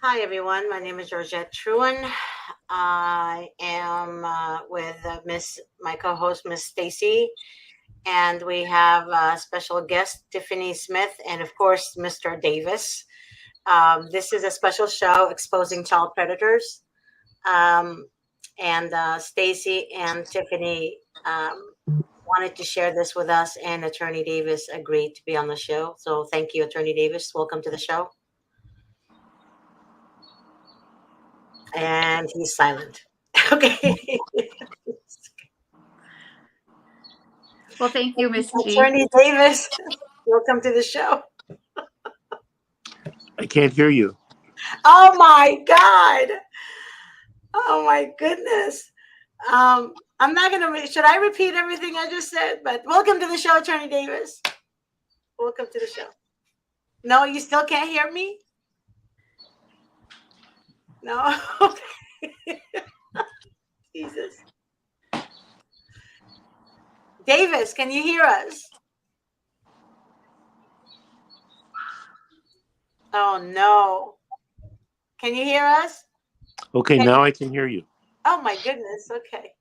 Hi, everyone. My name is Georgette Truen. I am with my co-host, Miss Stacey, and we have a special guest, Tiffany Smith, and of course, Mr. Davis. This is a special show exposing child predators, um, and Stacey and Tiffany wanted to share this with us, and Attorney Davis agreed to be on the show. So, thank you, Attorney Davis. Welcome to the show. And he's silent. Okay. Well, thank you, Miss G. Attorney Davis, welcome to the show. I can't hear you. Oh my God. Oh my goodness. I'm not gonna. Should I repeat everything I just said? But welcome to the show, Attorney Davis. Welcome to the show. No, you still can't hear me. No. Okay. Jesus. Davis, can you hear us? Oh no. Can you hear us? Okay, Can now I can hear you. Oh my goodness. Okay.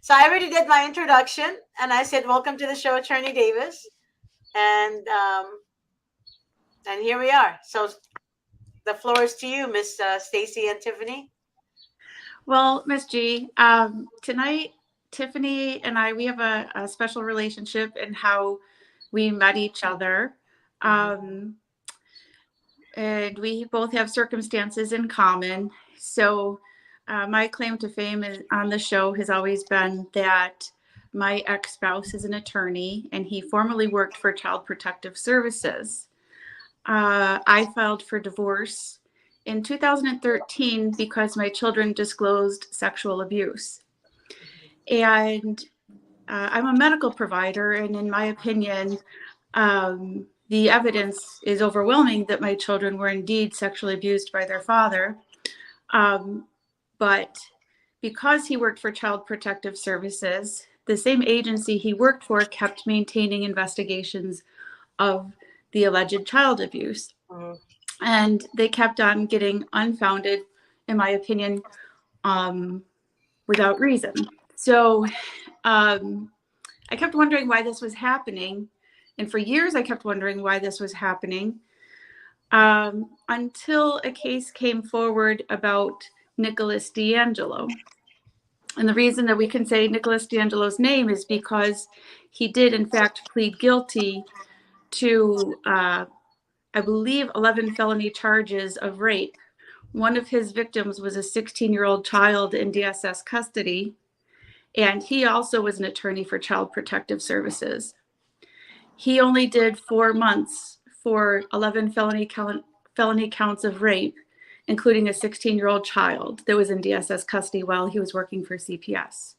So I already did my introduction, and I said, "Welcome to the show, Attorney Davis," and here we are. So the floor is to you, Miss Stacey and Tiffany. Well, Miss G, tonight, Tiffany and we have a special relationship in how we met each other. Um, and we both have circumstances in common. So my claim to fame on the show has always been that my ex-spouse is an attorney, and he formerly worked for Child Protective Services. I filed for divorce in 2013 because my children disclosed sexual abuse. And I'm a medical provider, and in my opinion, the evidence is overwhelming that my children were indeed sexually abused by their father. But because he worked for Child Protective Services, the same agency he worked for kept maintaining investigations of the alleged child abuse. And they kept on getting unfounded, in my opinion, without reason. So I kept wondering why this was happening. And for years, I kept wondering why this was happening until a case came forward about Nicholas D'Angelo. And the reason that we can say Nicholas D'Angelo's name is because he did, in fact, plead guilty to, I believe, 11 felony charges of rape. One of his victims was a 16-year-old child in DSS custody, and he also was an attorney for Child Protective Services. He only did 4 months for 11 felony counts of rape, including a 16-year-old child that was in DSS custody while he was working for CPS.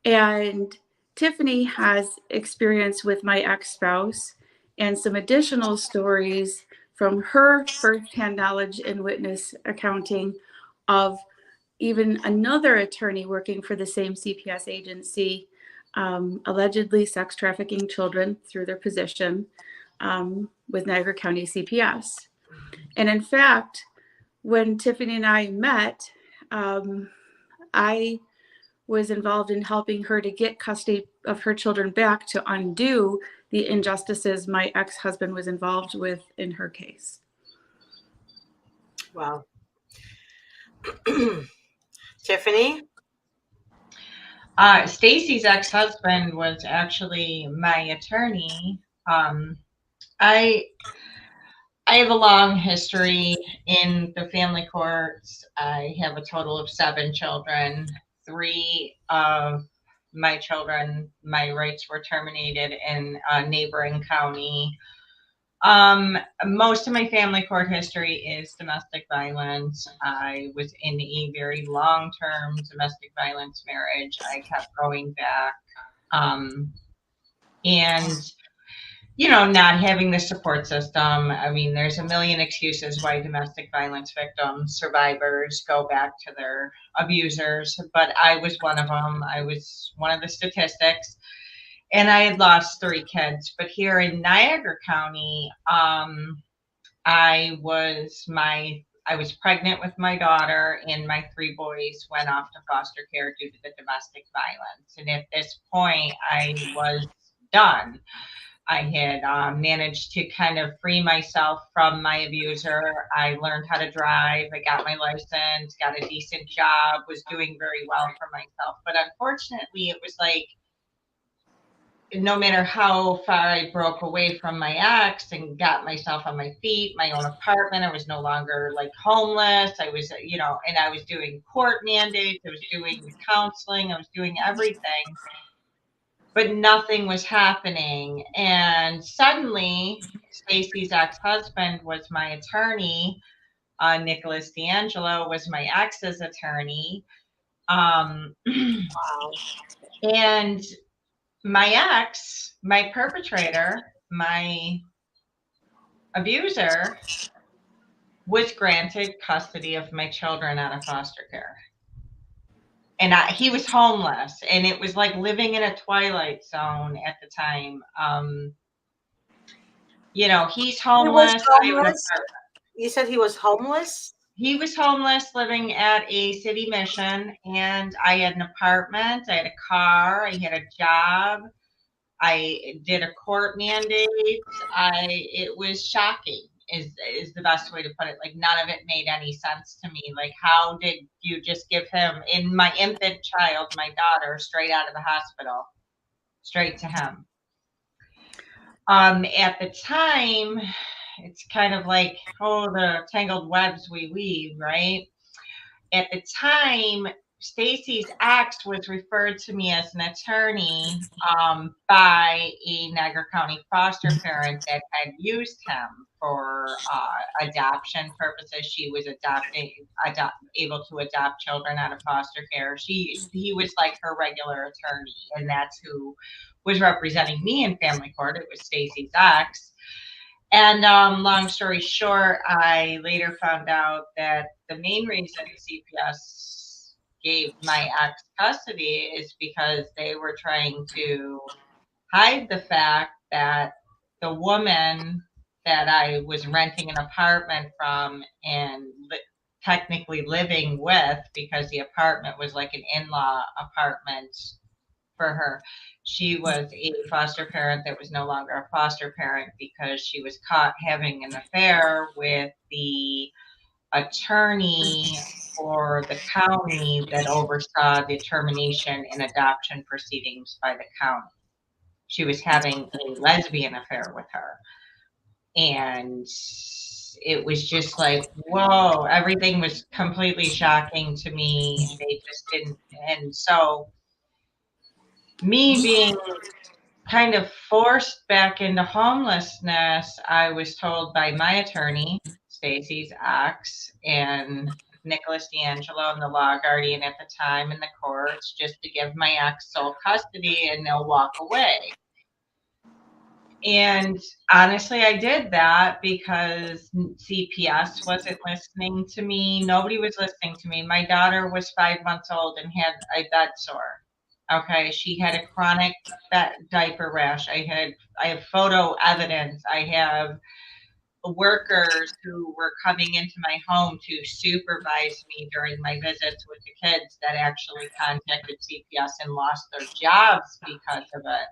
And Tiffany has experience with my ex-spouse and some additional stories from her firsthand knowledge and witness accounting of even another attorney working for the same CPS agency, allegedly sex trafficking children through their position with Niagara County CPS. And in fact, when Tiffany and I met, I was involved in helping her to get custody of her children back to undo the injustices my ex-husband was involved with in her case. Wow. Tiffany? Stacey's ex-husband was actually my attorney. I have a long history in the family courts. I have a total of 7 children. 3 of my children, my rights were terminated in a neighboring county. Most of my family court history is domestic violence. I was in a very long-term domestic violence marriage. I kept going back. And not having the support system. I mean, there's a million excuses why domestic violence victims, survivors go back to their abusers, but I was one of them. I was one of the statistics, and I had lost 3 kids. But here in Niagara County, I was my I was pregnant with my daughter, and my 3 boys went off to foster care due to the domestic violence. And at this point, I was done. I had managed to kind of free myself from my abuser. I learned how to drive. I got my license, got a decent job, was doing very well for myself. But unfortunately, it was like, no matter how far I broke away from my ex and got myself on my feet, my own apartment, I was no longer like homeless. I was, and I was doing court mandates, I was doing counseling, I was doing everything, but nothing was happening. And suddenly, Stacey's ex-husband was my attorney. Nicholas D'Angelo was my ex's attorney. Um, Wow. and my ex, my perpetrator, my abuser, was granted custody of my children out of foster care. And he was homeless, and it was like living in a twilight zone at the time. He's He was homeless. I have an homeless. apartment. You said he was homeless? He was homeless, living at a city mission, and I had an apartment, I had a car, I had a job. I did a court mandate. It was shocking is the best way to put it. Like, none of it made any sense to me. Like, how did you just give him, in my infant child, my daughter, straight out of the hospital, straight to him? At the time, it's kind of like, oh, the tangled webs we weave, right? At the time, Stacey's ex was referred to me as an attorney by a Niagara County foster parent that had used him for adoption purposes. She was able to adopt children out of foster care. He was like her regular attorney, and that's who was representing me in family court. It was Stacey's ex. And long story short, I later found out that the main reason CPS gave my ex custody is because they were trying to hide the fact that the woman that I was renting an apartment from and technically living with, because the apartment was like an in-law apartment for her, she was a foster parent that was no longer a foster parent because she was caught having an affair with the attorney for the county that oversaw the termination and adoption proceedings by the county. She was having a lesbian affair with her. And it was just like, whoa, everything was completely shocking to me. They just didn't. And so, me being kind of forced back into homelessness, I was told by my attorney, Stacey's ex, and Nicholas D'Angelo and the law guardian at the time in the courts, just to give my ex sole custody and they'll walk away. And honestly, I did that because CPS wasn't listening to me. Nobody was listening to me. My daughter was 5 months old and had a bed sore. Okay, she had a chronic diaper rash. I have photo evidence. I have workers who were coming into my home to supervise me during my visits with the kids that actually contacted CPS and lost their jobs because of it.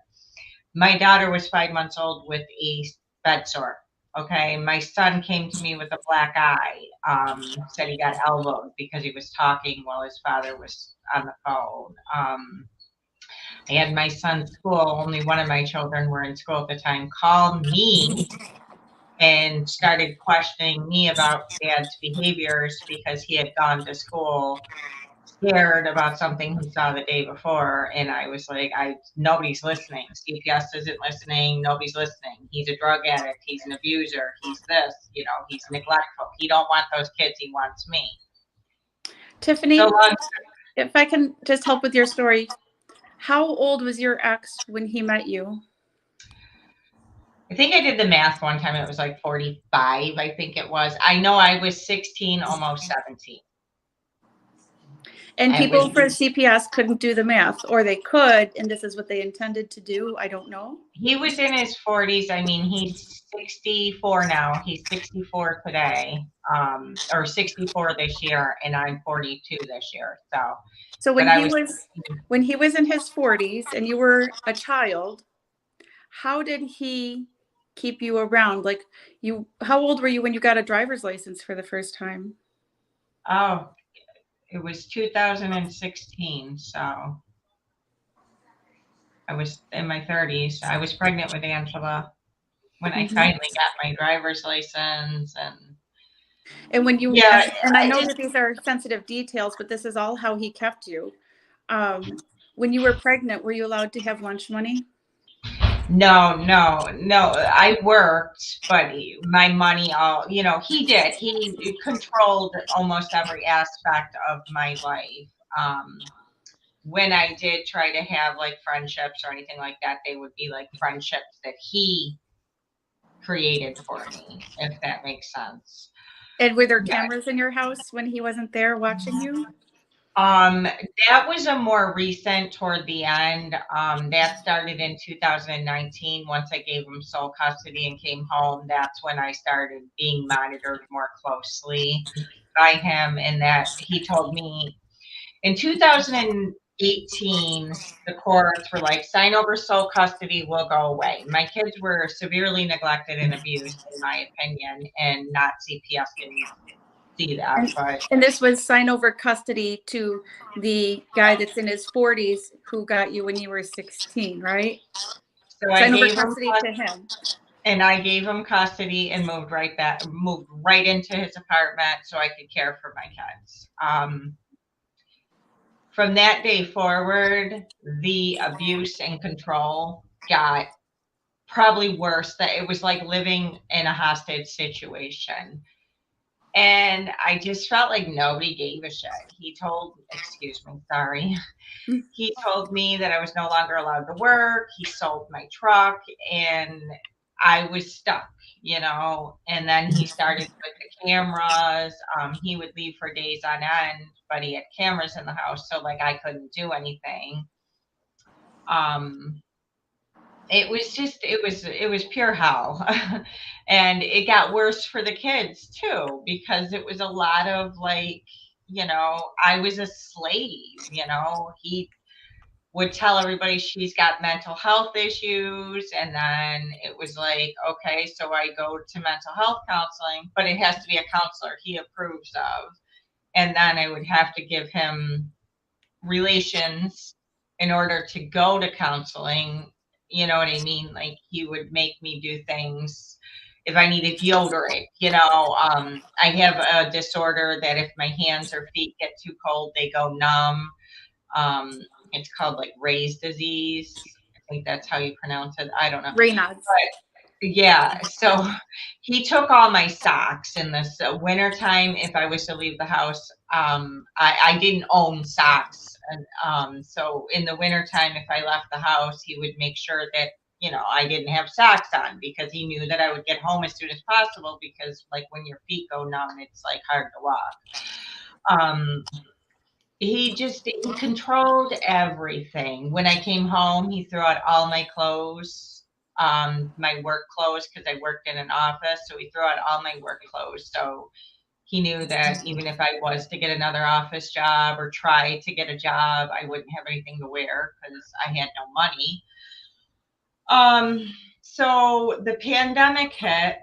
My daughter was 5 months old with a bed sore. Okay, my son came to me with a black eye. Said he got elbowed because he was talking while his father was on the phone. I had my son's school, only one of my children were in school at the time, called me and started questioning me about Dad's behaviors because he had gone to school scared about something he saw the day before. And I was like, nobody's listening. CPS isn't listening. Nobody's listening. He's a drug addict. He's an abuser. He's this, he's neglectful. He don't want those kids. He wants me. Tiffany, if I can just help with your story, how old was your ex when he met you? I think I did the math one time. It was like 45, I think it was. I know I was 16, almost 17. And I was people for CPS couldn't do the math, or they could, and this is what they intended to do. I don't know. He was in his 40s. I mean, he's 64 now. He's 64 today, or 64 this year, and I'm 42 this year. So but when I he was, was in his 40s and you were a child, how did he keep you around? Like how old were you when you got a driver's license for the first time? oh, it was 2016. So I was in my 30s. I was pregnant with Angela when I finally got my driver's license. And when you, Yeah, and I know that these are sensitive details, but this is all how he kept you. When you were pregnant, were you allowed to have lunch money? no. I worked, but my money, he did. He controlled almost every aspect of my life. When I did try to have like friendships or anything like that, they would be like friendships that he created for me, if that makes sense. And were there Yeah. cameras in your house when he wasn't there watching you? That was a more recent toward the end. That started in 2019. Once I gave him sole custody and came home, that's when I started being monitored more closely by him. And that he told me in 2018, the courts were like, sign over sole custody, will go away. My kids were severely neglected and abused, in my opinion, and not CPS didn't see that. And this was sign over custody to the guy that's in his 40s who got you when you were 16, right? So Sign over custody to him. And I gave him custody and moved right into his apartment so I could care for my kids. From that day forward, the abuse and control got probably worse. That it was like living in a hostage situation. And I just felt like nobody gave a shit. Excuse me, sorry. He told me that I was no longer allowed to work. He sold my truck and I was stuck, and then he started with the cameras. He would leave for days on end, but he had cameras in the house. So like I couldn't do anything. It was pure hell. And it got worse for the kids too, because it was a lot of like, I was a slave, he would tell everybody she's got mental health issues. And then it was like, okay, so I go to mental health counseling, but it has to be a counselor he approves of. And then I would have to give him relations in order to go to counseling. You know what I mean? Like he would make me do things if I needed deodorant. I have a disorder that if my hands or feet get too cold, they go numb. It's called like Ray's disease. I think that's how you pronounce it. I don't know. Raynaud's. Yeah, so he took all my socks in this wintertime. If I was to leave the house, I didn't own socks. And so in the wintertime, if I left the house, he would make sure that, I didn't have socks on because he knew that I would get home as soon as possible because like when your feet go numb, it's like hard to walk. He controlled everything. When I came home, he threw out all my clothes, my work clothes, because I worked in an office. So he threw out all my work clothes. So he knew that even if I was to get another office job or try to get a job, I wouldn't have anything to wear because I had no money. So the pandemic hit.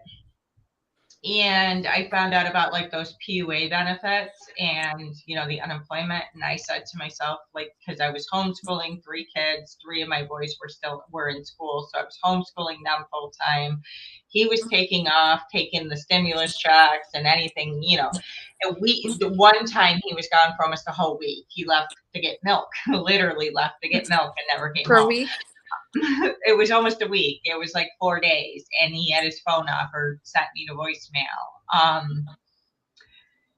And I found out about like those PUA benefits and, the unemployment. And I said to myself, like, because I was homeschooling 3 kids, 3 of my boys were in school. So I was homeschooling them full time. He was taking the stimulus checks and anything, And the one time he was gone for almost a whole week. He left to get milk, literally left to get milk and never came For a home. week? It was almost a week. It was like 4 days, and he had his phone off or sent me the voicemail.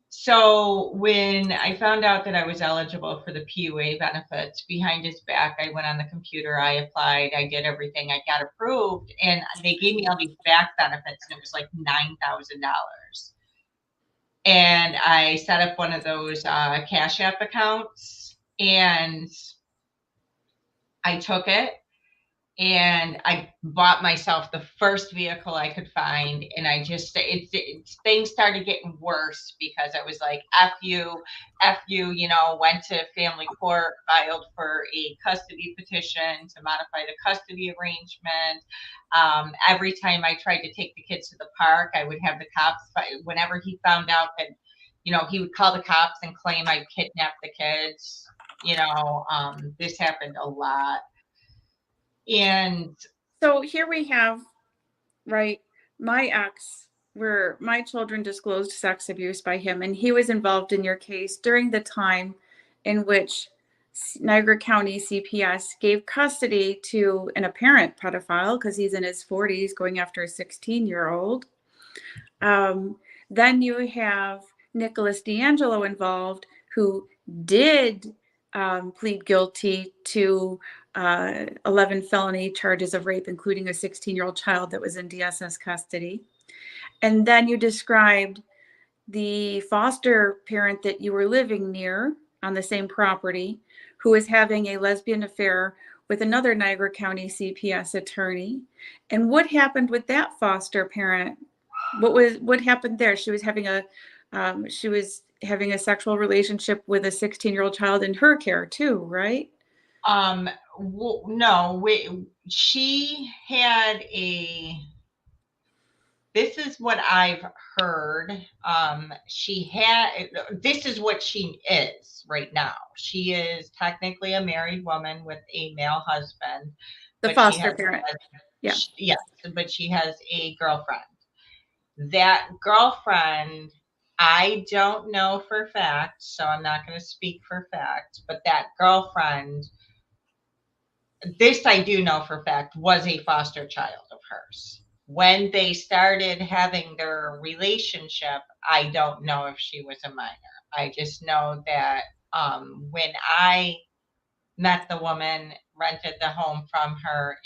So when I found out that I was eligible for the PUA benefits, behind his back, I went on the computer, I applied, I did everything, I got approved, and they gave me all these back benefits, and it was like $9,000. And I set up one of those Cash App accounts, and I took it and I bought myself the first vehicle I could find. And I just, things started getting worse because I was like, F you, went to family court, filed for a custody petition to modify the custody arrangement. Every time I tried to take the kids to the park, I would have the cops, whenever he found out that, he would call the cops and claim I kidnapped the kids. This happened a lot. And So here we have, right, my ex, where my children disclosed sex abuse by him, and he was involved in your case during the time in which Niagara County CPS gave custody to an apparent pedophile because he's in his 40s going after a 16-year-old. Then you have Nicholas D'Angelo involved, who did plead guilty to 11 felony charges of rape, including a 16-year-old child that was in DSS custody. And then you described the foster parent that you were living near on the same property, who was having a lesbian affair with another Niagara County CPS attorney. And what happened with that foster parent? What happened there? She was having a sexual relationship with a 16-year-old child in her care too, right? No, she had this is what I've heard. This is what she is right now. She is technically a married woman with a male husband. The foster parent. Yeah. Yes, but she has a girlfriend. That girlfriend, I don't know for fact, so I'm not going to speak for fact, but that girlfriend, this I do know for fact, was a foster child of hers. When they started having their relationship, I don't know if she was a minor. I just know that when I met the woman, rented the home from her,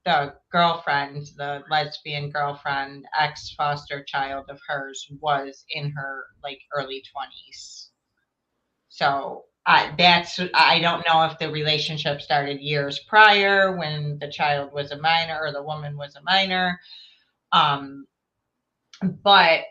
the girlfriend, the lesbian girlfriend, ex-foster child of hers, was in her early 20s. So I don't know if the relationship started years prior when the child was a minor or the woman was a minor. But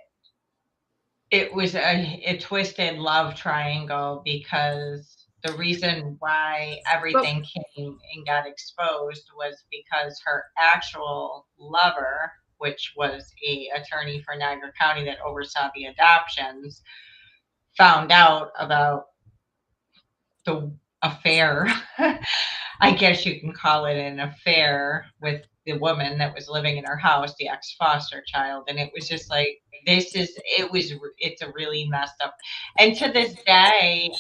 it was a twisted love triangle, because the reason why everything came and got exposed was because her actual lover, which was a attorney for Niagara County that oversaw the adoptions, found out about the affair. I guess you can call it an affair, with the woman that was living in her house, the ex-foster child. And it was just like, it's a really messed up. And to this day,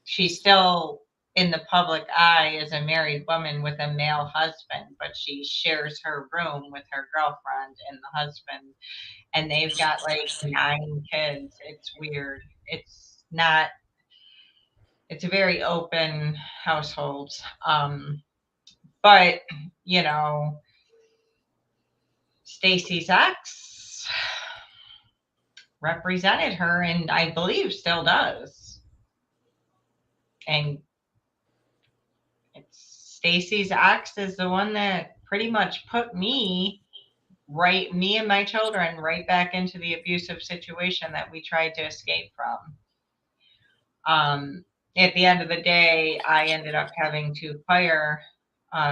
she's still in the public eye as a married woman with a male husband, but she shares her room with her girlfriend and the husband, and they've got 9 kids. It's weird. It's a very open household. But Stacey's ex represented her, and I believe still does. And Stacey's ex is the one that pretty much put me and my children right back into the abusive situation that we tried to escape from. At the end of the day, I ended up having to fire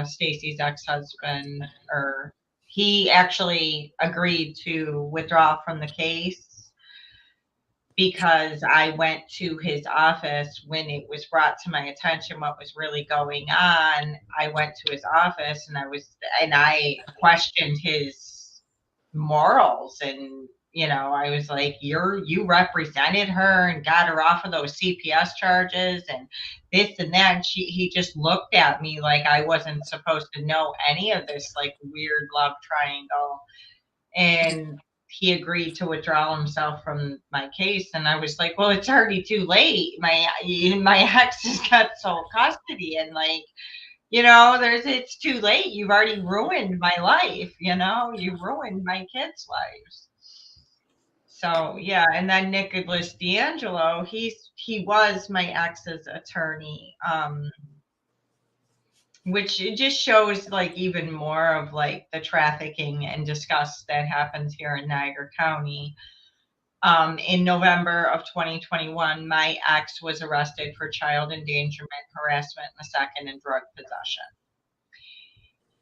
Stacey's ex-husband, or he actually agreed to withdraw from the case, because I went to his office when it was brought to my attention what was really going on. I went to his office and I questioned his morals, and I was like, you represented her and got her off of those CPS charges and this and that. And he just looked at me like I wasn't supposed to know any of this weird love triangle. And he agreed to withdraw himself from my case. And I was like, well, it's already too late. My ex has got sole custody, and it's too late. You've already ruined my life. You ruined my kids' lives. So yeah, and then Nicholas D'Angelo, he was my ex's attorney, which it just shows like even more of like the trafficking and disgust that happens here in Niagara County. In November of 2021, my ex was arrested for child endangerment, harassment in the second, and drug possession.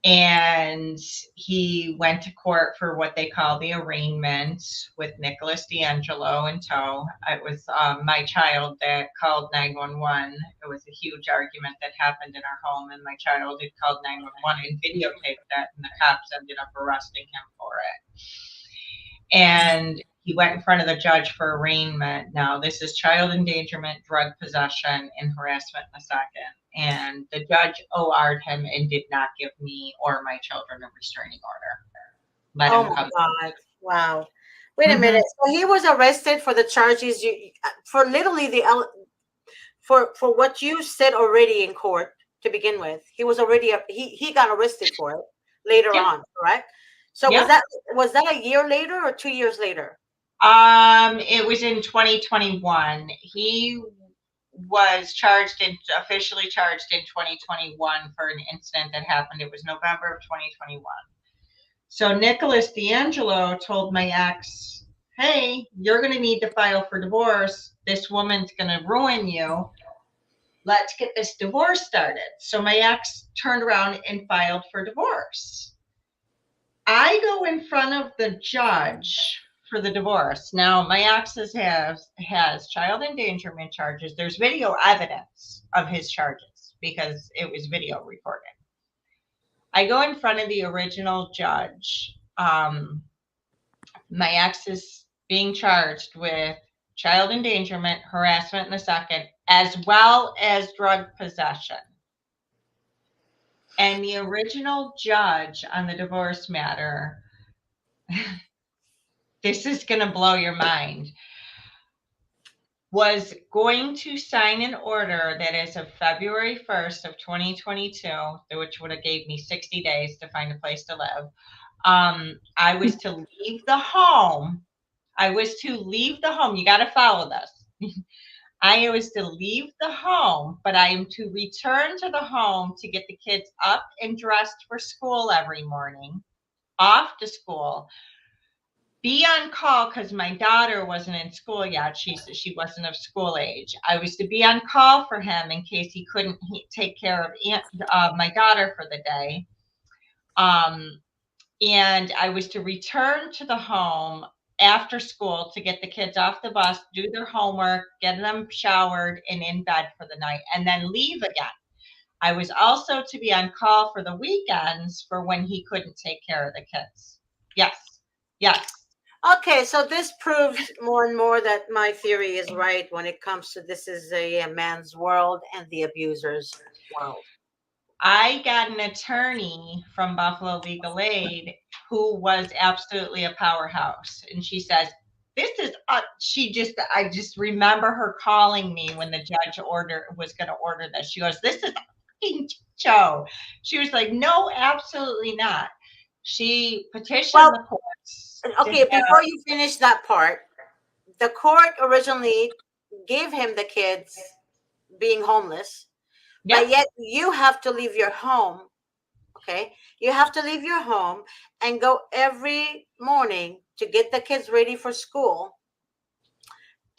And he went to court for what they call the arraignment with Nicholas D'Angelo in tow. It was my child that called 911. It was a huge argument that happened in our home, and my child had called 911 and videotaped that, and the cops ended up arresting him for it. And he went in front of the judge for arraignment. Now, this is child endangerment, drug possession, and harassment in the second. And the judge OR'd him and did not give me or my children a restraining order. Let Oh him my come. God! Wow. Wait a minute. So he was arrested for the charges for literally for what you said already in court to begin with. He was already he got arrested for it later Yep. on, correct? So Yep. was that a year later or 2 years later? It was in 2021. He was officially charged in 2021 for an incident that happened. It was November of 2021. So Nicholas D'Angelo told my ex, hey, you're going to need to file for divorce. This woman's going to ruin you. Let's get this divorce started. So my ex turned around and filed for divorce. I go in front of the judge for the divorce. Now, my ex has child endangerment charges. There's video evidence of his charges because it was video recorded. I go in front of the original judge. My ex is being charged with child endangerment, harassment in the second, as well as drug possession. And the original judge on the divorce matter, this is going to blow your mind, was going to sign an order that is of February 1st of 2022, which would have gave me 60 days to find a place to live. I was to leave the home. You got to follow this. I was to leave the home, but I am to return to the home to get the kids up and dressed for school every morning, off to school, be on call because my daughter wasn't in school yet. She wasn't of school age. I was to be on call for him in case he couldn't take care of my daughter for the day. And I was to return to the home after school to get the kids off the bus, do their homework, get them showered and in bed for the night, and then leave again. I was also to be on call for the weekends for when he couldn't take care of the kids. Yes. Okay, so this proves more and more that my theory is right when it comes to this is a man's world and the abuser's world. I got an attorney from Buffalo Legal Aid who was absolutely a powerhouse. And she says, I just remember her calling me when the judge was going to order this. She goes, this is a fucking show. She was like, no, absolutely not. She petitioned the courts. Okay, before you finish that part, the court originally gave him the kids being homeless, but yet you have to leave your home. Okay, you have to leave your home and go every morning to get the kids ready for school,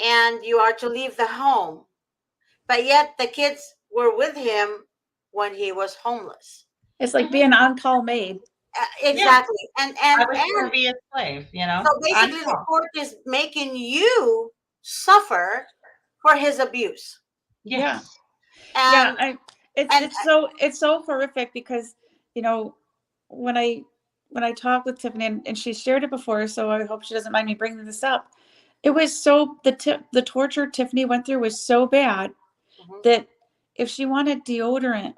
and you are to leave the home, but yet the kids were with him when he was homeless. It's like being on-call maid. Exactly. And I was going to be a slave, So basically the court is making you suffer for his abuse. Yes. Yeah. And it's so horrific because, you know, when I talked with Tiffany and she shared it before, so I hope she doesn't mind me bringing this up. It was so the torture Tiffany went through was so bad that if she wanted deodorant,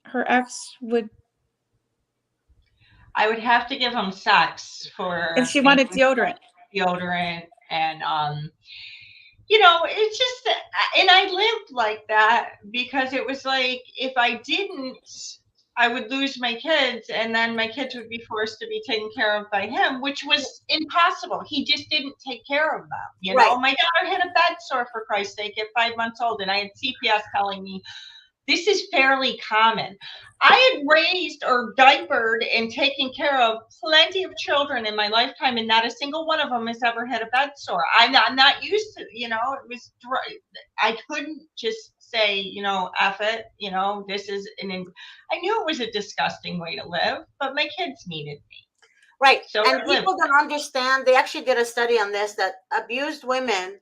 her ex would. I would have to give him sex for. And she wanted deodorant. And you know, it's just, and I lived like that because it was like if I didn't, I would lose my kids, and then my kids would be forced to be taken care of by him, which was impossible. He just didn't take care of them. You know, Right. my daughter had a bed sore, for Christ's sake, at 5 months old, and I had CPS telling me this is fairly common. I had raised or diapered and taken care of plenty of children in my lifetime, and not a single one of them has ever had a bed sore. I'm not used to, you know, it was, I couldn't just say, you know, F it, you know, this is I knew it was a disgusting way to live, but my kids needed me. Right. So And I lived. people don't understand. They actually did a study on this, that abused women,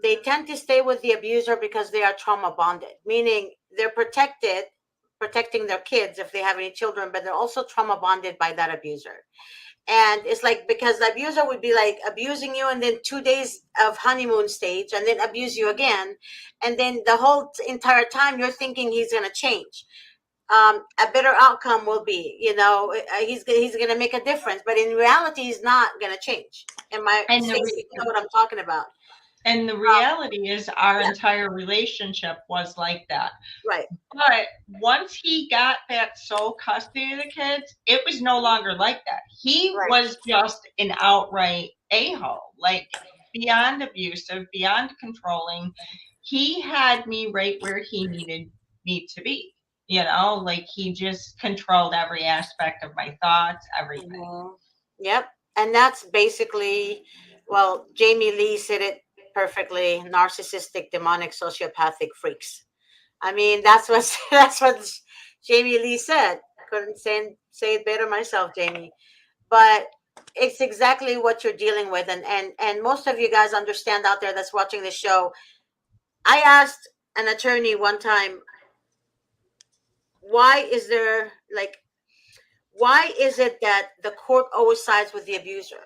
they tend to stay with the abuser because they are trauma bonded, meaning they're protecting their kids if they have any children, but they're also trauma bonded by that abuser. And it's like, because the abuser would be like abusing you, and then 2 days of honeymoon stage, and then abuse you again, and then the whole entire time you're thinking he's going to change. A better outcome will be, you know, he's going to make a difference, but in reality he's not going to change. Am I, And Stacey, you know what I'm talking about? And the reality is our Yeah. entire relationship was like that. Right. But once he got that sole custody of the kids, it was no longer like that. He Right. was just an outright a-hole, like beyond abusive, beyond controlling. He had me right where he needed me to be. You know, like he just controlled every aspect of my thoughts, everything. Mhm. Yep. And that's basically, well, Jamie Lee said it perfectly: narcissistic, demonic, sociopathic freaks. I mean, that's what that's what Jamie Lee said. Couldn't say it better myself, Jamie. But it's exactly what you're dealing with, and most of you guys understand out there that's watching the show. I asked an attorney one time, why is there like, why is it that the court always sides with the abuser?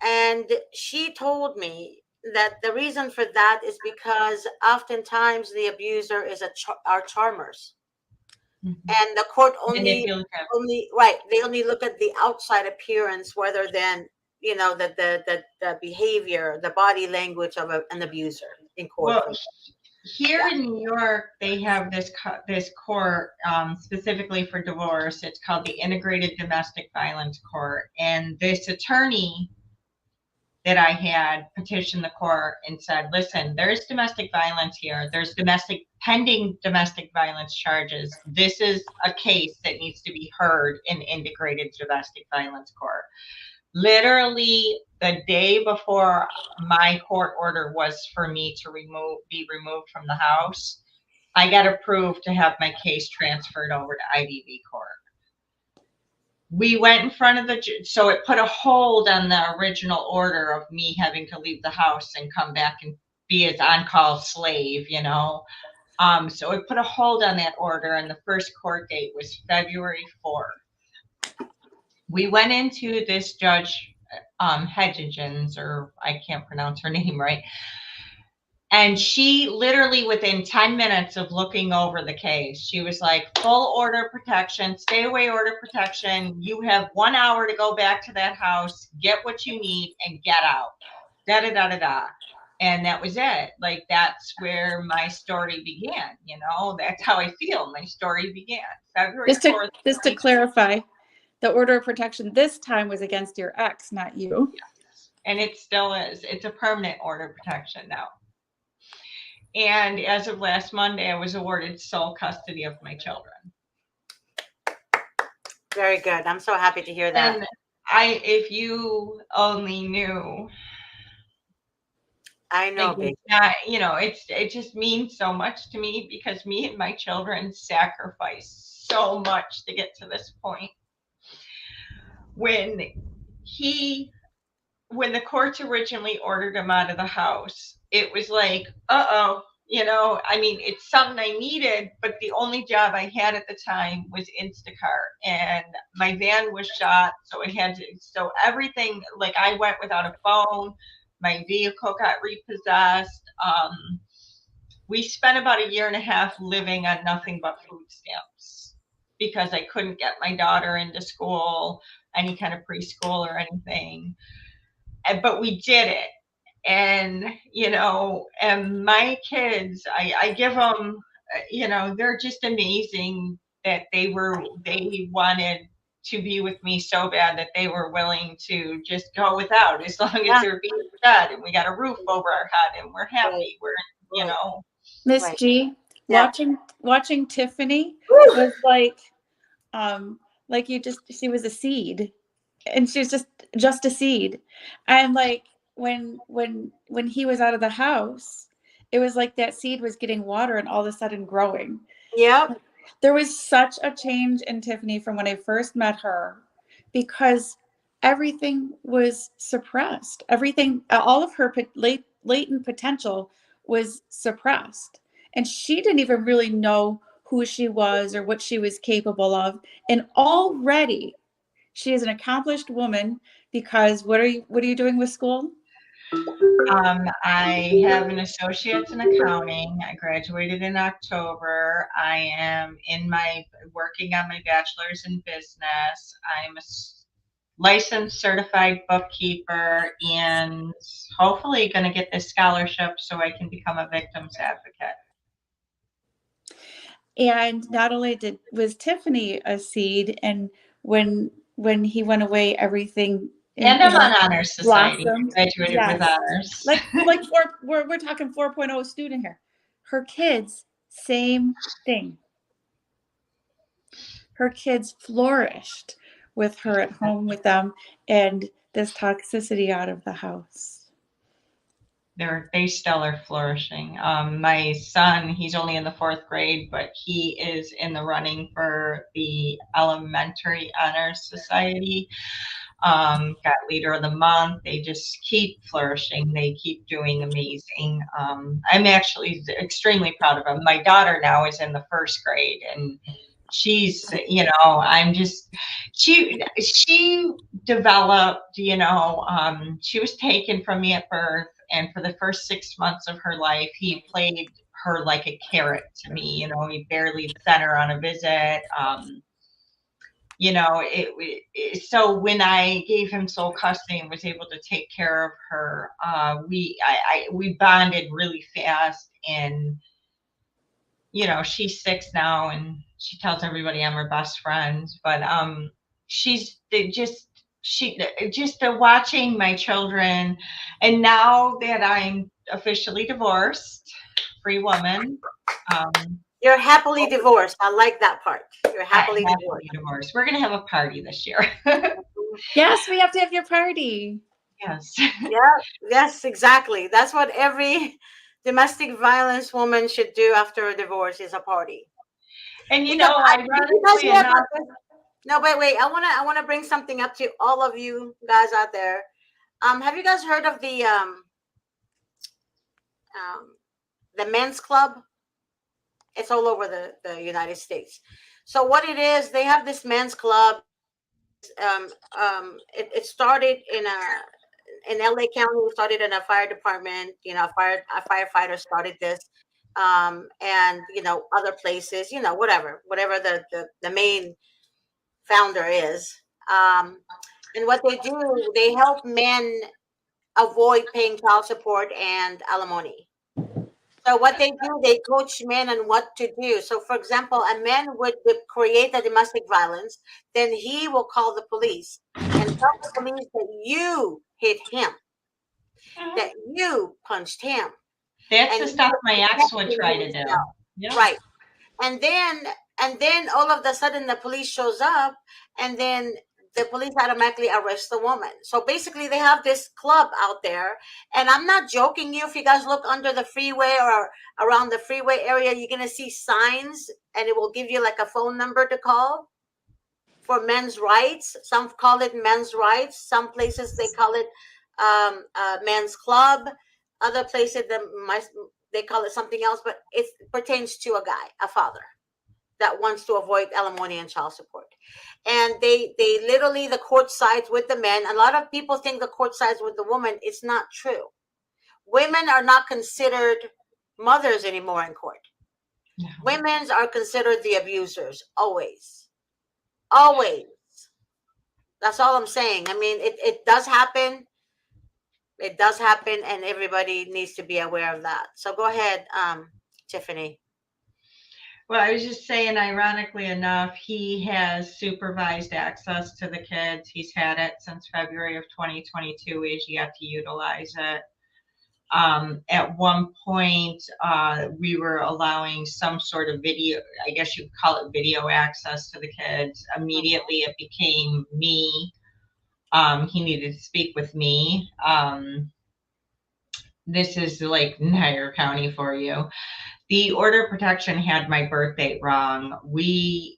And she told me that the reason for that is because oftentimes the abuser is our charmers, and the court only right, they only look at the outside appearance rather than, you know, the behavior, the body language of an abuser in court. Well, here in New York, they have this court specifically for divorce. It's called the Integrated Domestic Violence Court, and this attorney that I had petitioned the court and said, listen, there's domestic violence here. There's pending domestic violence charges. This is a case that needs to be heard in integrated domestic violence court. Literally the day before my court order was for me to be removed from the house, I got approved to have my case transferred over to IDV court. We went in front of so it put a hold on the original order of me having to leave the house and come back and be his on-call slave, you know. So it put a hold on that order, and the first court date was February 4th. We went into this judge, Hedgens, or I can't pronounce her name right. And she literally, within 10 minutes of looking over the case, she was like, full order protection, stay away order protection. You have 1 hour to go back to that house, get what you need, and get out. Da da da da da. And that was it. Like, that's where my story began. You know, that's how I feel. My story began February 4th. Just to clarify, the order of protection this time was against your ex, not you. Yes. And it still is. It's a permanent order of protection now. And as of last Monday, I was awarded sole custody of my children. Very good. I'm so happy to hear that. And if you only knew. I know, like, baby. you know, it just means so much to me because me and my children sacrificed so much to get to this point. When the courts originally ordered him out of the house, it was like, uh-oh, you know, I mean, it's something I needed, but the only job I had at the time was Instacart, and my van was shot, so everything, like, I went without a phone, my vehicle got repossessed. We spent about 1.5 years living on nothing but food stamps because I couldn't get my daughter into school, any kind of preschool or anything. But we did it. And, you know, and my kids, I give them, you know, they're just amazing. that they wanted to be with me so bad that they were willing to just go without, as long as Yeah. they're being fed and we got a roof over our head and we're Right. happy. We're, you Right. know, Miss Right. G, Yeah. watching Tiffany Whew. was like she was a seed, and she was just a seed. And like when he was out of the house, it was like that seed was getting water and all of a sudden growing. Yep. There was such a change in Tiffany from when I first met her, because everything was suppressed. Everything, all of her latent potential was suppressed. And she didn't even really know who she was or what she was capable of. And already she is an accomplished woman, because what are you doing with school? I have an associate's in accounting. I graduated in October. I am working on my bachelor's in business. I'm a licensed certified bookkeeper, and hopefully going to get this scholarship so I can become a victims advocate. And not only was Tiffany a seed, and when he went away, everything And I'm on Honor Society. blossomed. I graduated with Yes, honors. like we're talking 4.0 student here. Her kids, same thing. Her kids flourished with her at home with them, and this toxicity out of the house. They still are flourishing. My son, he's only in the 4th grade, but he is in the running for the Elementary Honor Society. Got Leader of the Month. They just keep flourishing. They keep doing amazing. I'm actually extremely proud of them. My daughter now is in the 1st grade, and she's, I'm just, she developed, she was taken from me at birth, and for the first 6 months of her life, he played her like a carrot to me. He barely sent her on a visit. So when I gave him sole custody and was able to take care of her, we bonded really fast. And she's 6 now, and she tells everybody I'm her best friend. But she's just watching my children, and now that I'm officially divorced, free woman. You're happily divorced. I like that part. You're happily Happily divorced. divorced. We're gonna have a party this year. Yes, we have to have your party. Yes. Yeah. Yes, exactly. That's what every domestic violence woman should do after a divorce, is a party. And Because did you guys ironically hear about enough, this? No, wait. I wanna bring something up to all of you guys out there. Have you guys heard of um the men's club? It's all over the United States. So what it is, they have this men's club. It started in LA County. It started in a fire department. A firefighter started this, and other places. Whatever the main founder is. Um, and what they do, they help men avoid paying child support and alimony. So what they do, they coach men on what to do. So, for example, a man would create a domestic violence, then he will call the police and tell the police that you hit him, that you punched him, that's and the he stuff was my ex would protecting try to do. himself. Yep. Right. And then all of a sudden the police shows up, and then the police automatically arrest the woman. So basically they have this club out there, and I'm not joking you. If you guys look under the freeway or around the freeway area, you're going to see signs, and it will give you like a phone number to call for men's rights. Some call it men's rights, some places they call it men's club, other places they call it something else, but it pertains to a guy, a father that wants to avoid alimony and child support. And they literally, the court sides with the men. A lot of people think the court sides with the woman. It's not true. Women are not considered mothers anymore in court. No. Women are considered the abusers, always. That's all I'm saying. I mean, it does happen. It does happen, and everybody needs to be aware of that. So go ahead, Tiffany. Well, I was just saying, ironically enough, he has supervised access to the kids. He's had it since February of 2022. He's yet to utilize it. At one point, we were allowing some sort of video, I guess you'd call it video access to the kids. Immediately, it became me. He needed to speak with me. This is like Niagara County for you. The order of protection had my birth date wrong.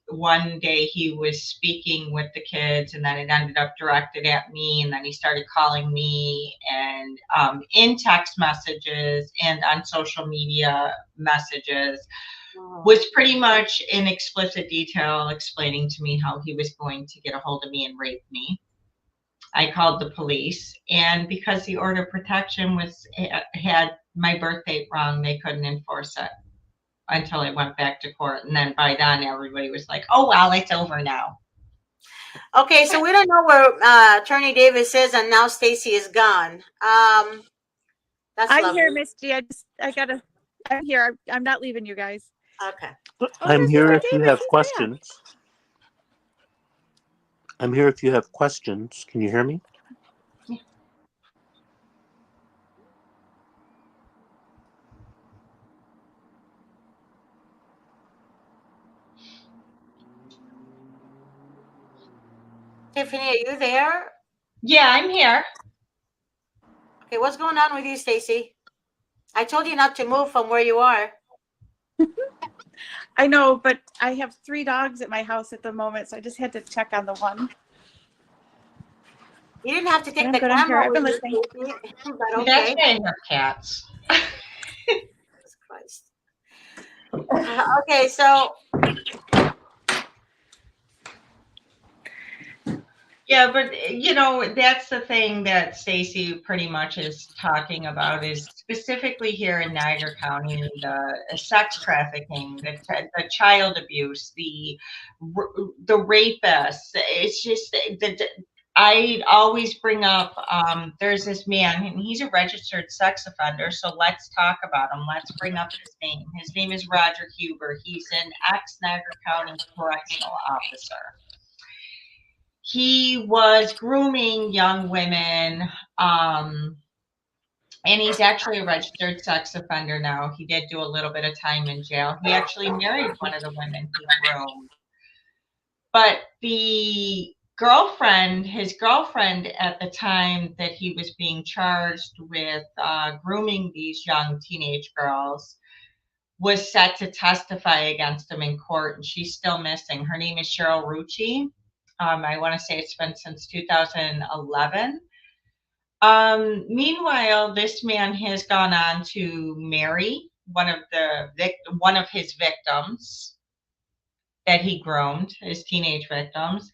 One day he was speaking with the kids, and then it ended up directed at me, and then he started calling me, and in text messages and on social media messages was pretty much in explicit detail explaining to me how he was going to get a hold of me and rape me. I called the police, and because the order of protection had my birth date wrong, they couldn't enforce it until I went back to court. And then by then, everybody was like, "Oh well, it's over now." Okay, so we don't know where Attorney Davis is, and now Stacey is gone. That's I'm lovely. here, Miss G. I'm here. I'm not leaving you guys. Okay. I'm there's here Mr. if you Davis. have He's back. questions. I'm here if you have questions. Can you hear me? Tiffany, are you there? Yeah, I'm here. Okay, what's going on with you, Stacey? I told you not to move from where you are. I know, but I have 3 dogs at my house at the moment, so I just had to check on the one. You didn't have to take I'm the good. I'm here. camera I've with been you, listening. Stacey, but That's okay. why I have cats. Jesus Christ. Okay, so Yeah, but that's the thing that Stacey pretty much is talking about, is specifically here in Niagara County, the sex trafficking, the child abuse, the rapists. It's just I always bring up, there's this man, and he's a registered sex offender, so let's talk about him. Let's bring up his name. His name is Roger Huber. He's an ex-Niagara County correctional officer. He was grooming young women, and he's actually a registered sex offender now. He did do a little bit of time in jail. He actually married one of the women he groomed. But his girlfriend at the time that he was being charged with grooming these young teenage girls, was set to testify against him in court, and she's still missing. Her name is Cheryl Rucci. I want to say it's been since 2011. Meanwhile, this man has gone on to marry one of his victims that he groomed, his teenage victims.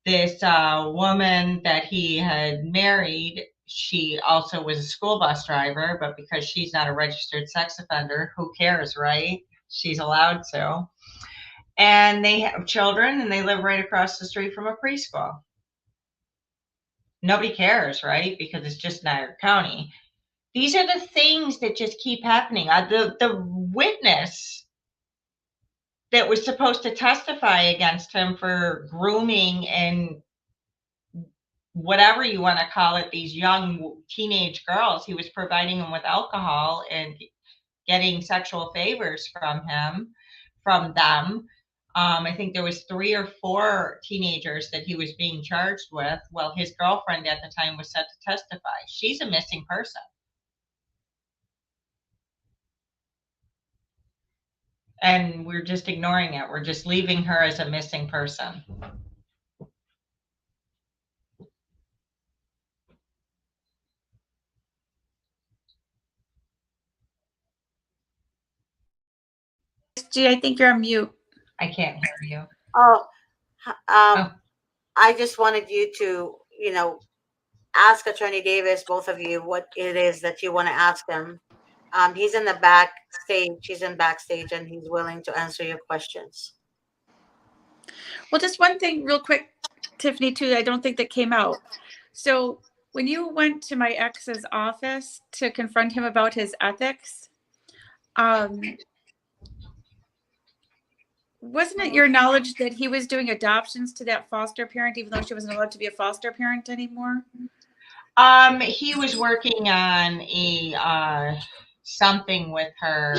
This woman that he had married, she also was a school bus driver, but because she's not a registered sex offender, who cares, right? She's allowed to. And they have children, and they live right across the street from a preschool. Nobody cares, right? Because it's just Niagara County. These are the things that just keep happening. The witness that was supposed to testify against him for grooming and whatever you want to call it, these young teenage girls, he was providing them with alcohol and getting sexual favors from them. I think there was 3 or 4 teenagers that he was being charged with. Well, his girlfriend at the time was set to testify. She's a missing person. And we're just ignoring it. We're just leaving her as a missing person. G, I think you're on mute. I can't hear you. I just wanted you to, ask Attorney Davis, both of you, what it is that you want to ask him. He's in the backstage. He's in backstage, and he's willing to answer your questions. Well, just one thing real quick, Tiffany, too, I don't think that came out. So when you went to my ex's office to confront him about his ethics, wasn't it your knowledge that he was doing adoptions to that foster parent, even though she wasn't allowed to be a foster parent anymore? He was working on something with her.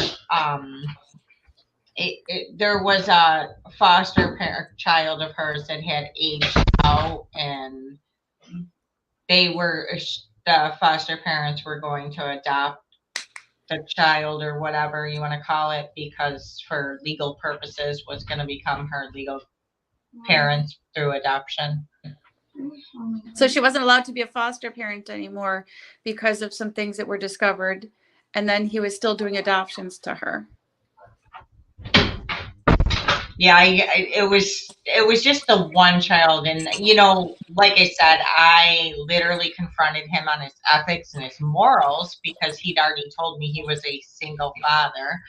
There was a foster parent child of hers that had aged out, and the foster parents were going to adopt the child or whatever you want to call it, because for legal purposes was going to become her legal parents through adoption. So she wasn't allowed to be a foster parent anymore because of some things that were discovered. And then he was still doing adoptions to her. Yeah, it was just the one child, and like I said, I literally confronted him on his ethics and his morals because he'd already told me he was a single father.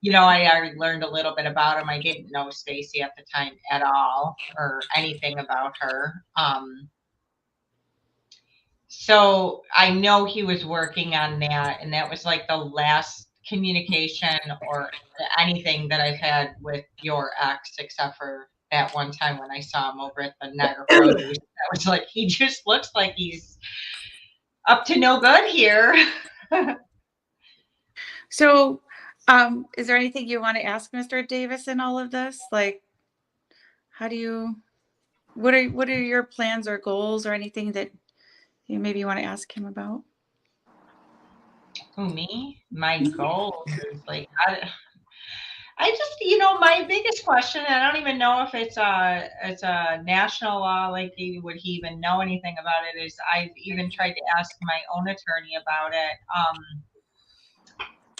I already learned a little bit about him. I didn't know Stacey at the time at all or anything about her. So I know he was working on that, and that was like the last communication or anything that I've had with your ex, except for that one time when I saw him over at the Niagara Produce. I was like, he just looks like he's up to no good here. So, is there anything you want to ask Mr. Davis in all of this? Like, what are your plans or goals or anything that you maybe want to ask him about? Who, me? My goal is like, I just, my biggest question, I don't even know if it's a national law, like would he even know anything about it, is I've even tried to ask my own attorney about it.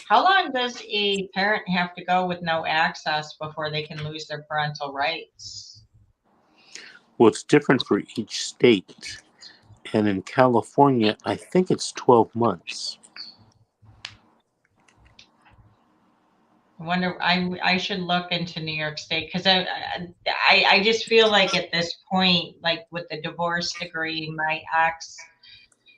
How long does a parent have to go with no access before they can lose their parental rights? Well, it's different for each state. And in California, I think it's 12 months. I wonder, I should look into New York State, because I just feel like at this point, like with the divorce decree, my ex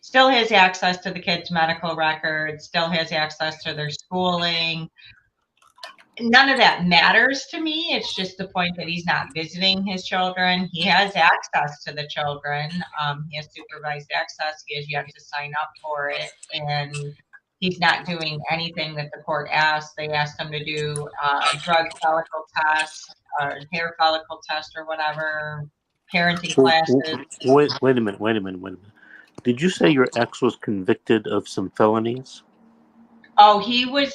still has access to the kids' medical records, still has access to their schooling. None of that matters to me. It's just the point that he's not visiting his children. He has access to the children. He has supervised access. He has yet to sign up for it. And he's not doing anything that the court asked. They asked him to do a drug follicle test, or hair follicle test, or whatever, parenting classes. Wait a minute. Did you say your ex was convicted of some felonies? Oh, he was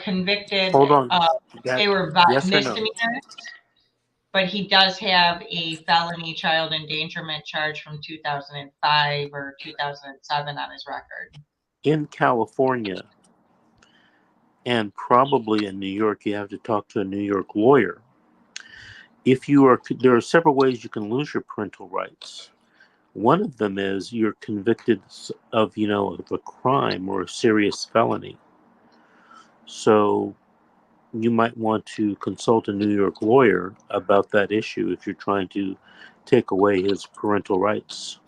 convicted. Hold on. They were Yes or no? misdemeanors, but he does have a felony child endangerment charge from 2005 or 2007 on his record. In California, and probably in New York, you have to talk to a New York lawyer. There are several ways you can lose your parental rights. One of them is you're convicted of a crime or a serious felony. So you might want to consult a New York lawyer about that issue if you're trying to take away his parental rights.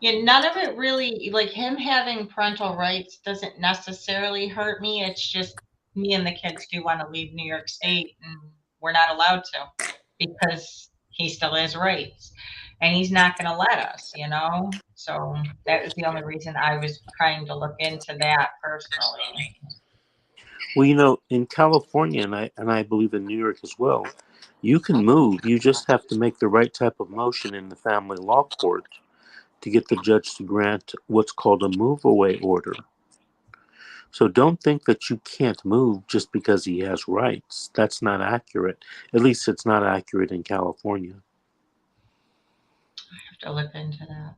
Yeah, none of it really, like him having parental rights doesn't necessarily hurt me. It's just me and the kids do want to leave New York State, and we're not allowed to because he still has rights, and he's not going to let us, So that was the only reason I was trying to look into that personally. Well, in California, and I believe in New York as well, you can move. You just have to make the right type of motion in the family law court to get the judge to grant what's called a move-away order. So don't think that you can't move just because he has rights. That's not accurate. At least it's not accurate in California. I have to look into that,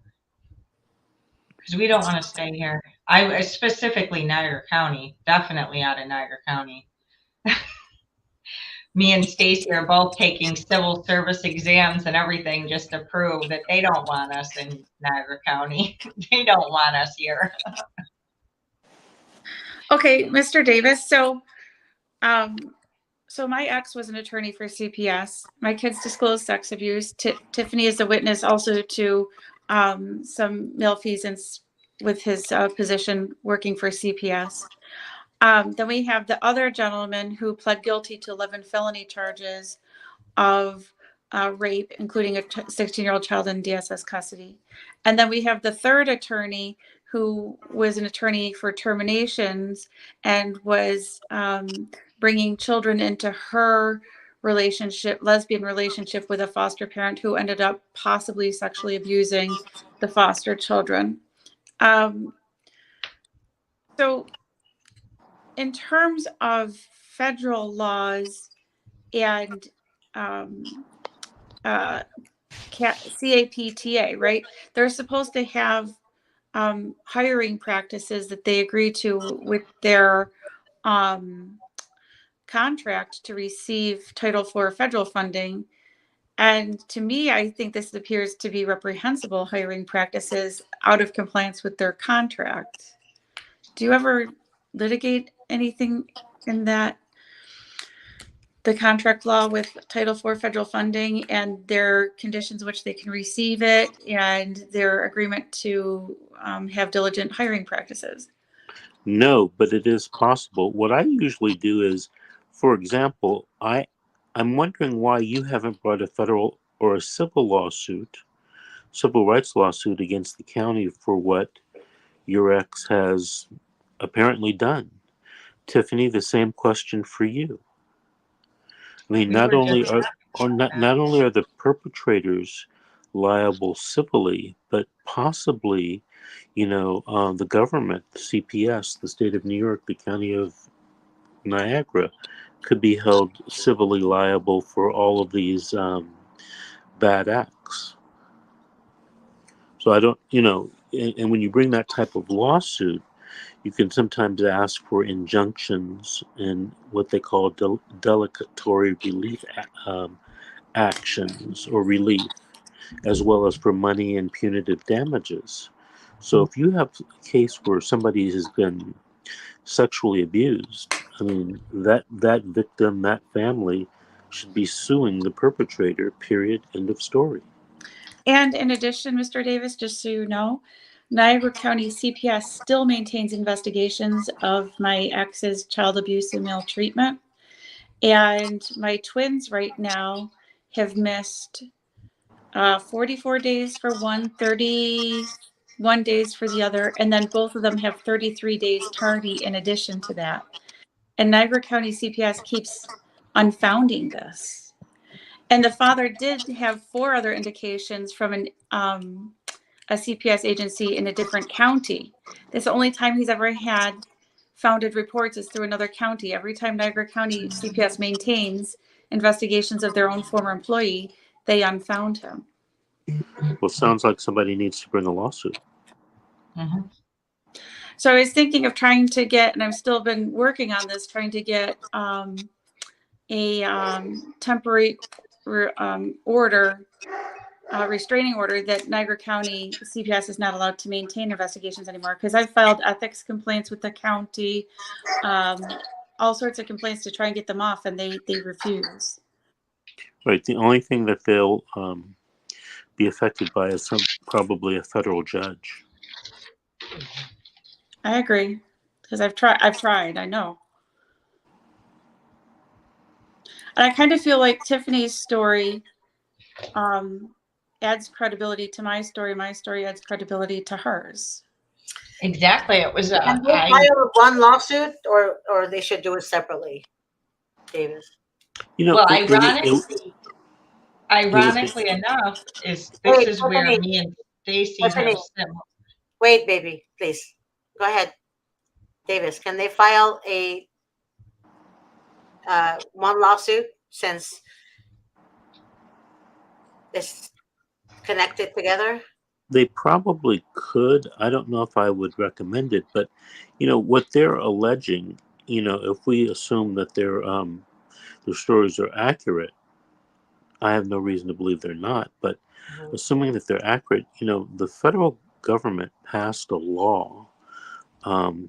because we don't want to stay here. I specifically Niagara County, definitely out of Niagara County. Me and Stacey are both taking civil service exams and everything just to prove that they don't want us in Niagara County. They don't want us here. Okay, Mr. Davis. So my ex was an attorney for CPS. My kids disclosed sex abuse. Tiffany is a witness also to some malfeasance with his position working for CPS. Then we have the other gentleman who pled guilty to 11 felony charges of rape, including a 16-year-old child in DSS custody. And then we have the third attorney who was an attorney for terminations and was bringing children into her lesbian relationship with a foster parent who ended up possibly sexually abusing the foster children. So in terms of federal laws and CAPTA, right? They're supposed to have hiring practices that they agree to with their contract to receive Title IV federal funding. And to me, I think this appears to be reprehensible hiring practices out of compliance with their contract. Do you ever litigate anything in that? The contract law with Title IV federal funding and their conditions which they can receive it and their agreement to have diligent hiring practices? No, but it is possible. What I usually do is, for example, I'm wondering why you haven't brought a federal or a civil rights lawsuit against the county for what your ex has apparently done. Tiffany, the same question for you. I mean, We were just talking about not only are the perpetrators liable civilly, but possibly, the government, the CPS, the state of New York, the county of Niagara, could be held civilly liable for all of these bad acts. So I don't, and when you bring that type of lawsuit, you can sometimes ask for injunctions and what they call delegatory relief actions or relief, as well as for money and punitive damages. So if you have a case where somebody has been sexually abused, I mean, that victim, that family should be suing the perpetrator, period, end of story. And in addition, Mr. Davis, just so you know, Niagara County CPS still maintains investigations of my ex's child abuse and maltreatment. And my twins right now have missed 44 days for one, 31 days for the other, and then both of them have 33 days tardy in addition to that. And Niagara County CPS keeps unfounding this. And the father did have 4 other indications from a CPS agency in a different county. That's the only time he's ever had founded reports is through another county. Every time Niagara County CPS maintains investigations of their own former employee, they unfound him. Well, sounds like somebody needs to bring a lawsuit. Mhm. So I was thinking of trying to get, and I've still been working on this, trying to get a temporary restraining order that Niagara County CPS is not allowed to maintain investigations anymore, because I've filed ethics complaints with the county, all sorts of complaints to try and get them off, and they refuse. Right. The only thing that they'll be affected by is probably a federal judge. I agree, because I've tried, I know. And I kind of feel like Tiffany's story adds credibility to my story adds credibility to hers. Exactly. It was And they file one lawsuit, or they should do it separately, Davis. well, It ironically enough, this Wait, is where Tiffany, me and Stacey have Tiffany, similar. wait, baby, please. Go ahead. Davis, can they file a one lawsuit since it's connected together? They probably could. I don't know if I would recommend it, but what they're alleging, if we assume that their stories are accurate, I have no reason to believe they're not, but assuming that they're accurate, the federal government passed a law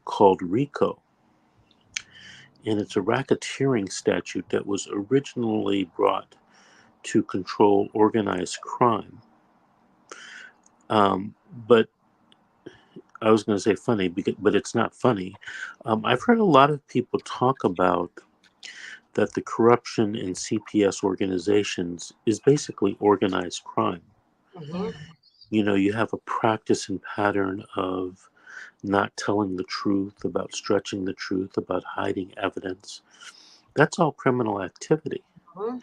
called RICO, and it's a racketeering statute that was originally brought to control organized crime. But I was going to say funny, but it's not funny. I've heard a lot of people talk about that the corruption in CPS organizations is basically organized crime. Hmm. You have a practice and pattern of not telling the truth, about stretching the truth, about hiding evidence. That's all criminal activity. Hmm.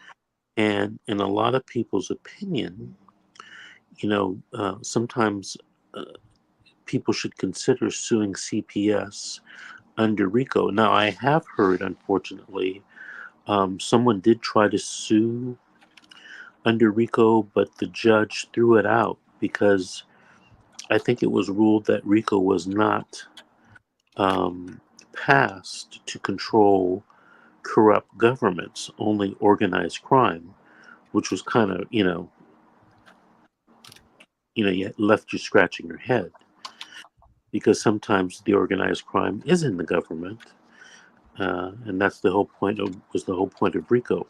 And in a lot of people's opinion, sometimes uh, people should consider suing CPS under RICO. Now, I have heard, unfortunately, someone did try to sue under RICO, but the judge threw it out because I think it was ruled that RICO was not um, passed to control corrupt governments, only organized crime, which was kind of, you left you scratching your head because sometimes the organized crime is in the government, and that's the whole point of RICO.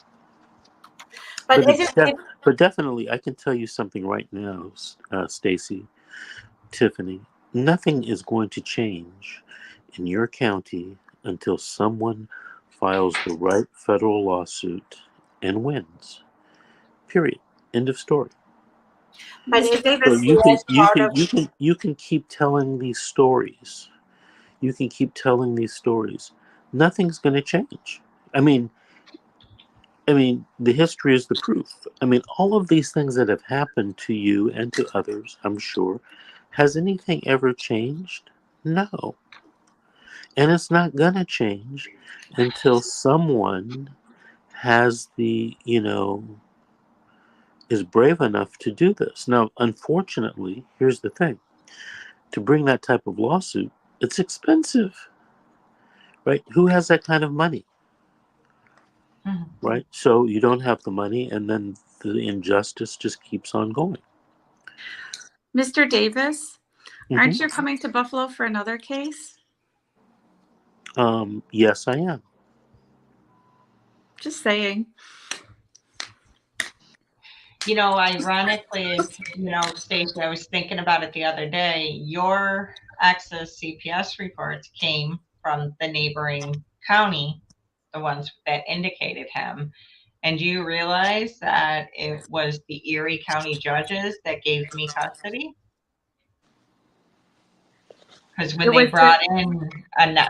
But But isn't it? but definitely, I can tell you something right now, Stacey, Tiffany. Nothing is going to change in your county until someone files the right federal lawsuit and wins. Period. End of story. But Mr. isn't So Davis, part of? you can keep telling these stories. You can keep telling these stories. Nothing's going to change. I mean, the history is the proof. I mean, all of these things that have happened to you and to others, I'm sure, has anything ever changed? No. And it's not going to change until someone has is brave enough to do this. Now, unfortunately, here's the thing, to bring that type of lawsuit, it's expensive, right? Who has that kind of money, Mhm. right? So you don't have the money, and then the injustice just keeps on going. Mr. Davis, Hmm. aren't you coming to Buffalo for another case? Yes, I am. Just saying. Ironically, Stacey, I was thinking about it the other day. Your ex's CPS reports came from the neighboring county, the ones that indicated him. And do you realize that it was the Erie County judges that gave me custody? Because It when they was the brought in,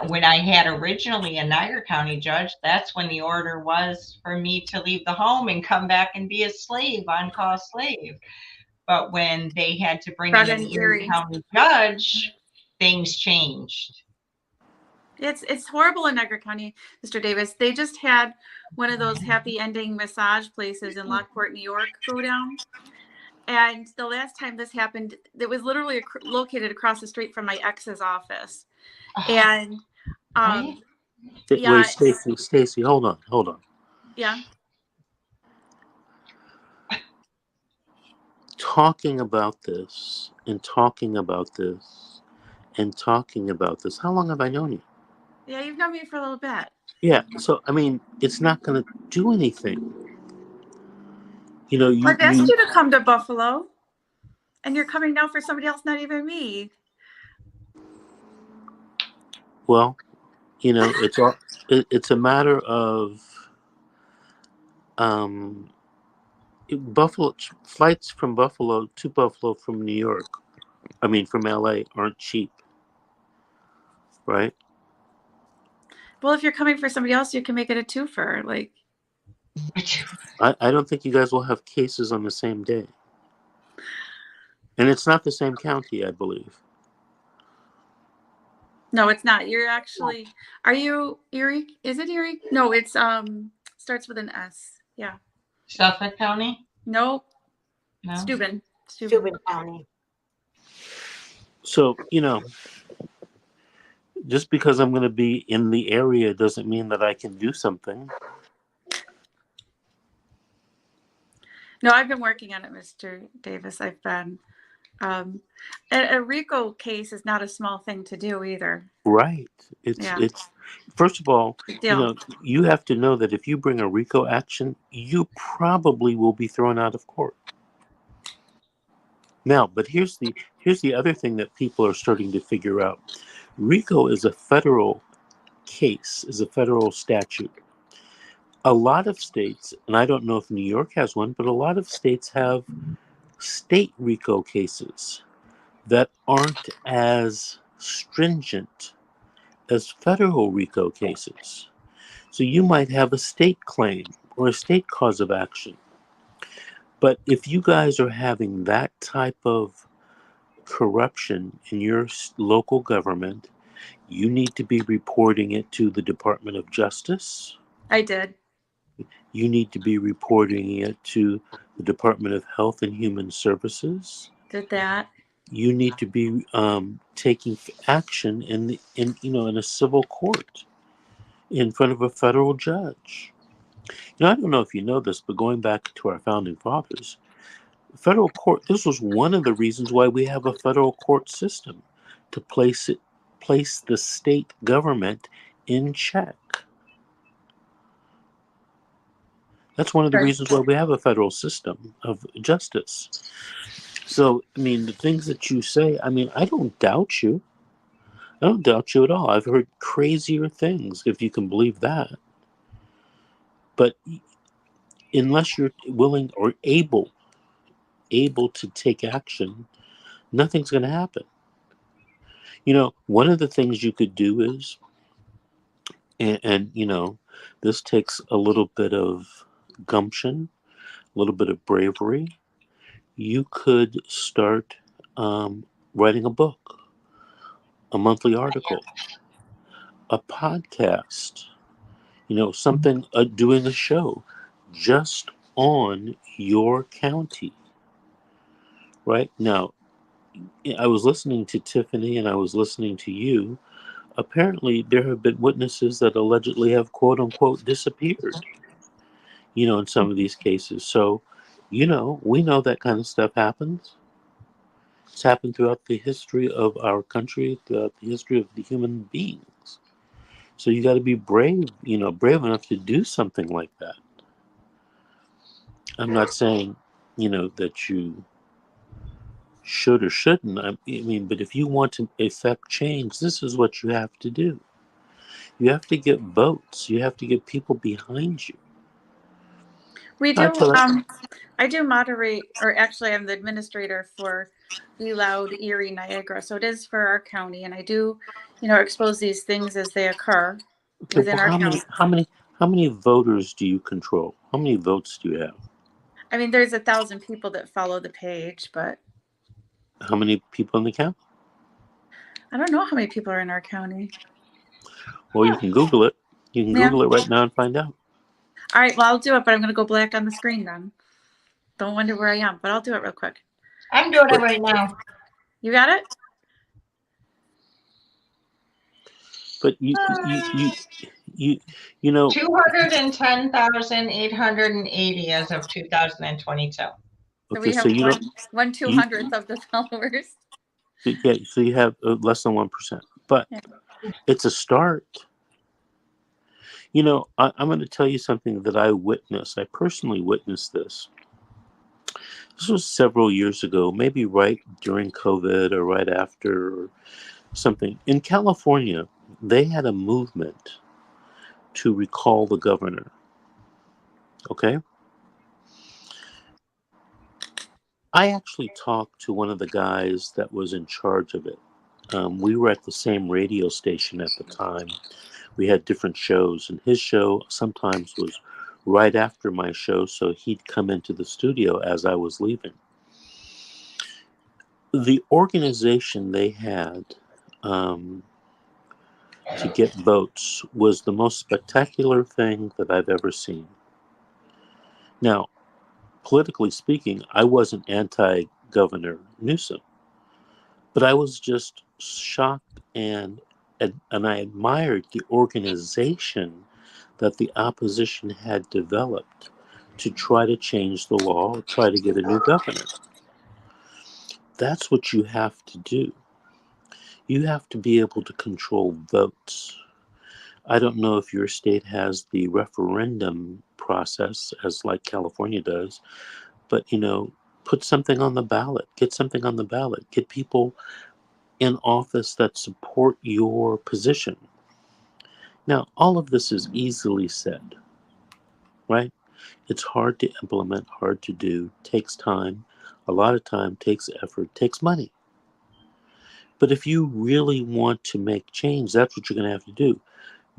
when I had originally a Niagara County judge, that's when the order was for me to leave the home and come back and be a slave, on call slave. But when they had to bring brought in an in Erie Erie. County judge, things changed. It's horrible in Niagara County, Mr. Davis. They just had one of those happy ending massage places in Lockport, New York, go down. And the last time this happened, it was literally located across the street from my ex's office. Oh, And right? Wait, yeah, Stacy, hold on. yeah. Talking about this and talking about this and talking about this. How long have I known you? Yeah, you've known me for a little bit. Yeah. So I mean, it's not going to do anything. I've asked you to come to Buffalo, and you're coming now for somebody else, not even me. well, it's a matter of um, Buffalo flights from Buffalo to Buffalo from New York. I mean, from LA aren't cheap, right? Well, if you're coming for somebody else, you can make it a twofer. Like, I don't think you guys will have cases on the same day, and it's not the same county, I believe. no, it's not. You're actually, are you Erie? Is it Erie? No, it's starts with an S. Yeah. Suffolk County? Nope. No. Steuben. Steuben County. So just because I'm going to be in the area doesn't mean that I can do something. No, I've been working on it, Mr. Davis. I've been. A RICO case is not a small thing to do either. Right. Yeah, It's first of all, big deal. you have to know that if you bring a RICO action, you probably will be thrown out of court. Now, but here's the other thing that people are starting to figure out. RICO is a federal case, is a federal statute. A lot of states, and I don't know if New York has one, but a lot of states have state RICO cases that aren't as stringent as federal RICO cases. So you might have a state claim or a state cause of action. But if you guys are having that type of corruption in your local government, you need to be reporting it to the Department of Justice. I did. You need to be reporting it to the Department of Health and Human Services. Did that. You need to be taking action in a civil court in front of a federal judge. I don't know if you know this, but going back to our founding fathers, federal court. This was one of the reasons why we have a federal court system, to place the state government in check. That's one of the Right. reasons why we have a federal system of justice. So, I mean, the things that you say, I mean, I don't doubt you. I don't doubt you at all. I've heard crazier things, if you can believe that. But unless you're willing or able to take action, nothing's going to happen. One of the things you could do is, and this takes a little bit of gumption, a little bit of bravery. You could start writing a book, a monthly article, a podcast, something, doing a show just on your county. Right now, I was listening to Tiffany and I was listening to you. Apparently, there have been witnesses that allegedly have quote unquote disappeared, in some of these cases. So, we know that kind of stuff happens. It's happened throughout the history of our country, throughout the history of the human beings. So you got to be brave, brave enough to do something like that. I'm not saying, that you should or shouldn't. I mean, but if you want to effect change, this is what you have to do. You have to get votes. You have to get people behind you. We I do. tell it. I do moderate, or actually, I'm the administrator for Be Loud, Erie, Niagara. So it is for our county, and I do, expose these things as they occur Okay, within well, our how many, county. how many, how many voters do you control? How many votes do you have? I mean, there's 1,000 people that follow the page, but How many people in the county? I don't know how many people are in our county. Well, you can Google it. You can Yeah. Google it right now and find out. All right. Well, I'll do it, but I'm going to go black on the screen then. Don't wonder where I am, but I'll do it real quick. I'm doing it right now. You got it? But you know. 210,880 as of 2022. So Okay, we so have you don't. one You, 200th of the followers. yeah, so you have less than 1%, but Yeah. it's a start. I'm going to tell you something that I witnessed. I personally witnessed this. This was several years ago, maybe right during COVID or right after or something. In California, they had a movement to recall the governor. Okay? I actually talked to one of the guys that was in charge of it. We were at the same radio station at the time. We had different shows, and his show sometimes was right after my show, so he'd come into the studio as I was leaving. The organization they had to get votes was the most spectacular thing that I've ever seen. Now, politically speaking, I wasn't anti-Governor Newsom, but I was just shocked and I admired the organization that the opposition had developed to try to change the law, try to get a new governor. That's what you have to do. You have to be able to control votes. I don't know if your state has the referendum process as like California does, but Put something on the ballot. Get something on the ballot. Get people in office that support your position. Now, all of this is easily said, right? It's hard to implement, hard to do, takes time, a lot of time, takes effort, takes money. But if you really want to make change, that's what you're going to have to do.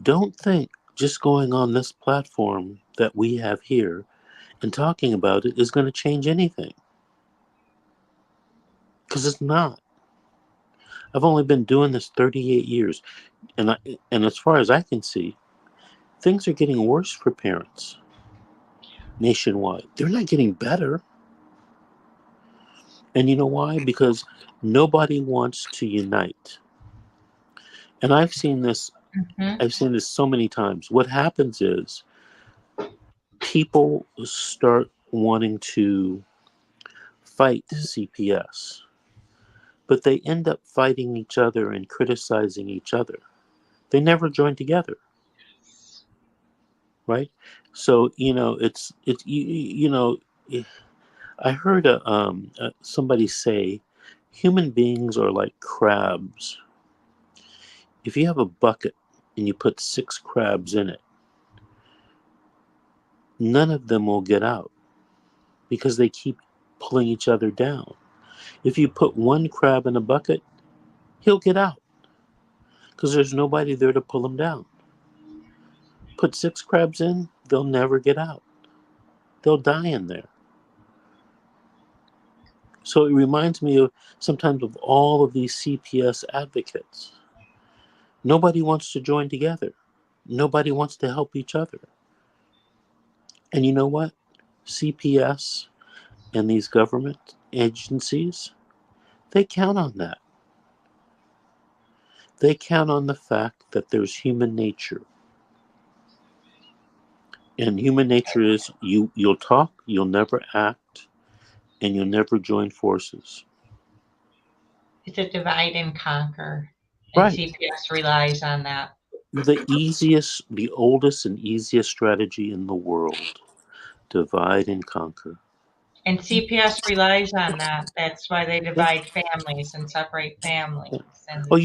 Don't think just going on this platform that we have here and talking about it is going to change anything, because it's not. I've only been doing this 38 years, and and as far as I can see, things are getting worse for parents nationwide. They're not getting better. And you know why? Because nobody wants to unite. And Mhm. I've seen this so many times. What happens is people start wanting to fight CPS, but they end up fighting each other and criticizing each other. They never join together, right? So it's I heard somebody say, human beings are like crabs. If you have a bucket and you put 6 crabs in it, none of them will get out because they keep pulling each other down. If you put one crab in a bucket, he'll get out because there's nobody there to pull him down. Put 6 crabs in, they'll never get out. They'll die in there. So it reminds me of sometimes of all of these CPS advocates. Nobody wants to join together. Nobody wants to help each other. And you know what? CPS and these government agencies, they count on that. They count on the fact that there's human nature. And human nature is you'll talk, you'll never act, and you'll never join forces. It's a divide and conquer, and Right. CPS relies on that. The oldest and easiest strategy in the world. Divide and conquer. And CPS relies on that. That's why they Yeah. divide families and separate Yeah. families. Oh,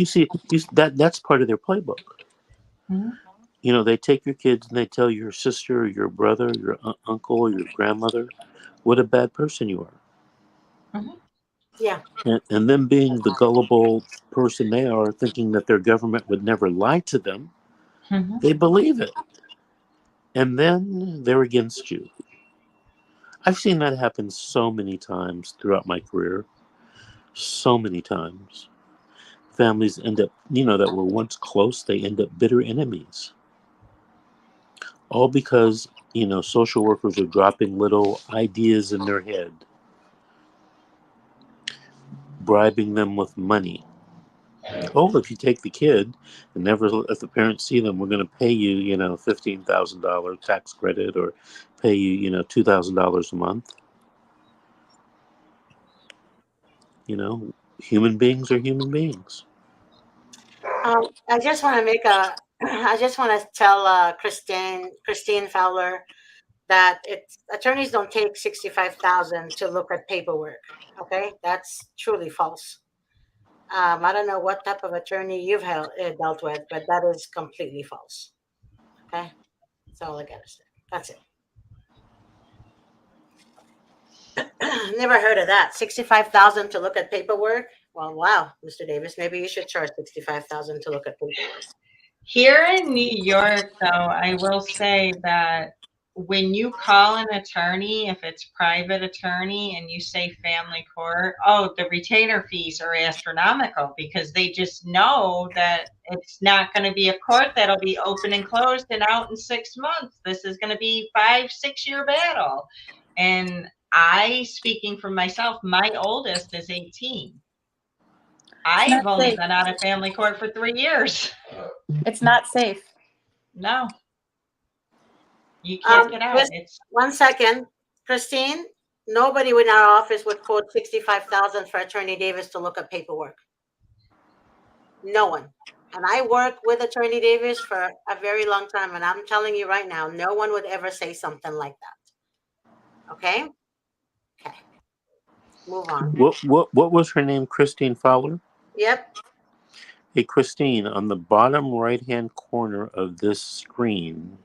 And that's part of their playbook. Mhm. They take your kids and they tell your sister or your brother, your uncle or your grandmother what a bad person you are. Mhm. Yeah. And them being the gullible person they are, thinking that their government would never lie to them, Mhm. they believe it. And then they're against you. I've seen that happen so many times throughout my career. So many times. Families end up, that were once close, they end up bitter enemies. All because, social workers are dropping little ideas in their head, bribing them with money. Oh, if you take the kid and never let the parents see them, we're going to pay you, $15,000 tax credit, or pay you, $2,000 a month. Human beings are human beings. I just want to make a. I just want to tell Christine Fowler that it's attorneys don't take 65,000 to look at paperwork. Okay, that's truly false. I don't know what type of attorney you've dealt with, but that is completely false. Okay, that's all I gotta say. That's it. Never heard of that. 65,000 to look at paperwork. Well, wow, Mr. Davis, maybe you should charge 65,000 to look at paperwork. Here in New York, though, I will say that when you call an attorney, if it's private attorney, and you say family court, oh, the retainer fees are astronomical because they just know that it's not going to be a court that'll be open and closed and out in 6 months. This is going to be 5, 6 year battle. And speaking for myself, my oldest is 18. It's I've not only safe. been out of family court for 3 years. It's not safe. No, you can't get out. Just one second, Christine. Nobody in our office would quote 65,000 for Attorney Davis to look at paperwork. No one. And I worked with Attorney Davis for a very long time, and I'm telling you right now, no one would ever say something like that. Okay? Okay. move on. What was her name? Christine Fowler? Yep. Hey, Christine, on the bottom right-hand corner of this screen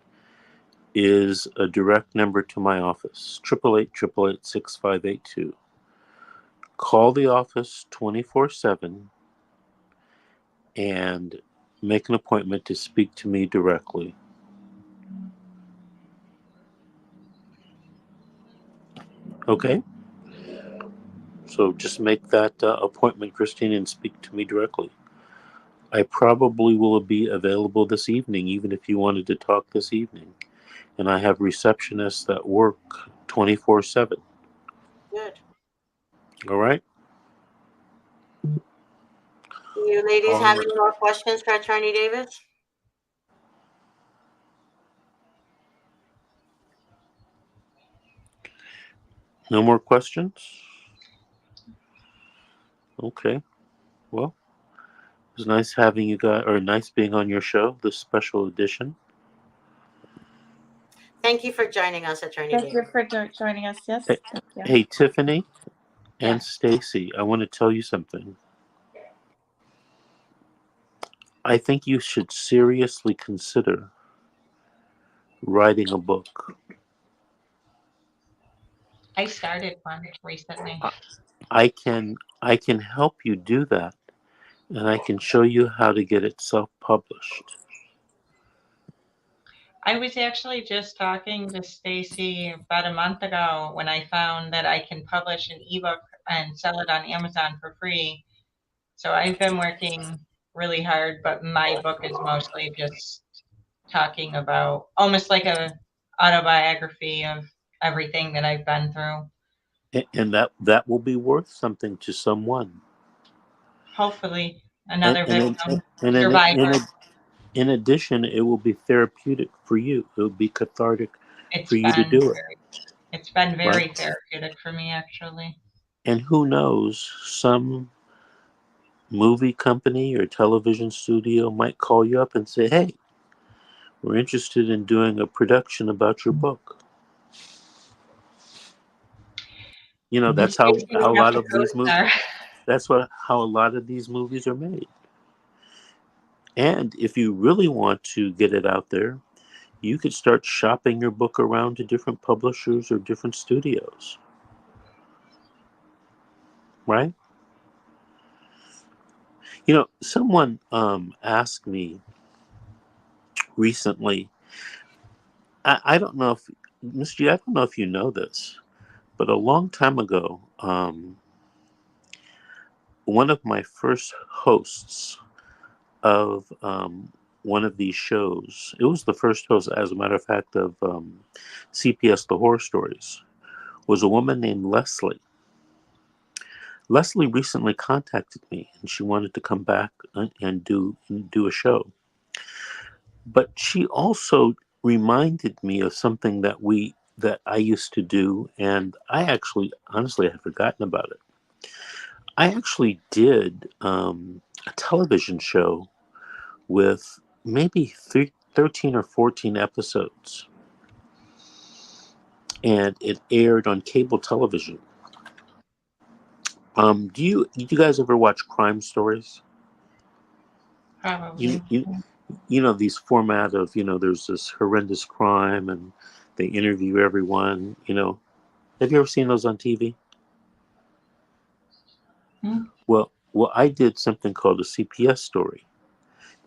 is a direct number to my office, 888-888-6582. Call the office 24/7 and make an appointment to speak to me directly. Okay? So just make that appointment, Christine, and speak to me directly. I probably will be available this evening, even if you wanted to talk this evening. And I have receptionists that work 24/7. Good. All right? Do you ladies All have right. any more questions for Attorney Davis? No more questions? Okay. Well, it was nice having you guys, or nice being on your show, this special edition. Thank you for joining us, Attorney Thank you Davis. for joining us. Yes, Hey, thank you. hey, Tiffany and Yes. Stacey, I want to tell you something. I think you should seriously consider writing a book. I started one recently. I can I can help you do that, and I can show you how to get it self-published. I was actually just talking to Stacey about a month ago when I found that I can publish an ebook and sell it on Amazon for free. So I've been working really hard, but my book is mostly just talking about almost like a autobiography of everything that I've been through. And that will be worth something to someone. Hopefully, And another and victim, and survivor. in addition, it will be therapeutic for you. It will be cathartic It's for you to been do it, it's been right? very therapeutic for me actually. And who knows, some movie company or television studio might call you up and say, "Hey, we're interested in doing a production about your book." You know, You that's stay how a tuned up lot the of these movies. co-star. That's how a lot of these movies are made. And if you really want to get it out there, you could start shopping your book around to different publishers or different studios, right? You know, someone asked me recently. I don't know if Mr. I don't know if you know this, but a long time ago, one of my first hosts of one of these shows, it was the first host, as a matter of fact, of CPS The Horror Stories, was a woman named Leslie. Leslie recently contacted me, and she wanted to come back and do a show. But she also reminded me of something that I used to do, and I actually, honestly, had forgotten about it. I actually did a television show with maybe 13 or 14 episodes, and it aired on cable television. Do you guys ever watch crime stories? You Probably. you you know these format of, there's this horrendous crime and they interview everyone. Have you ever seen those on TV? Hmm. Well, I did something called a CPS story,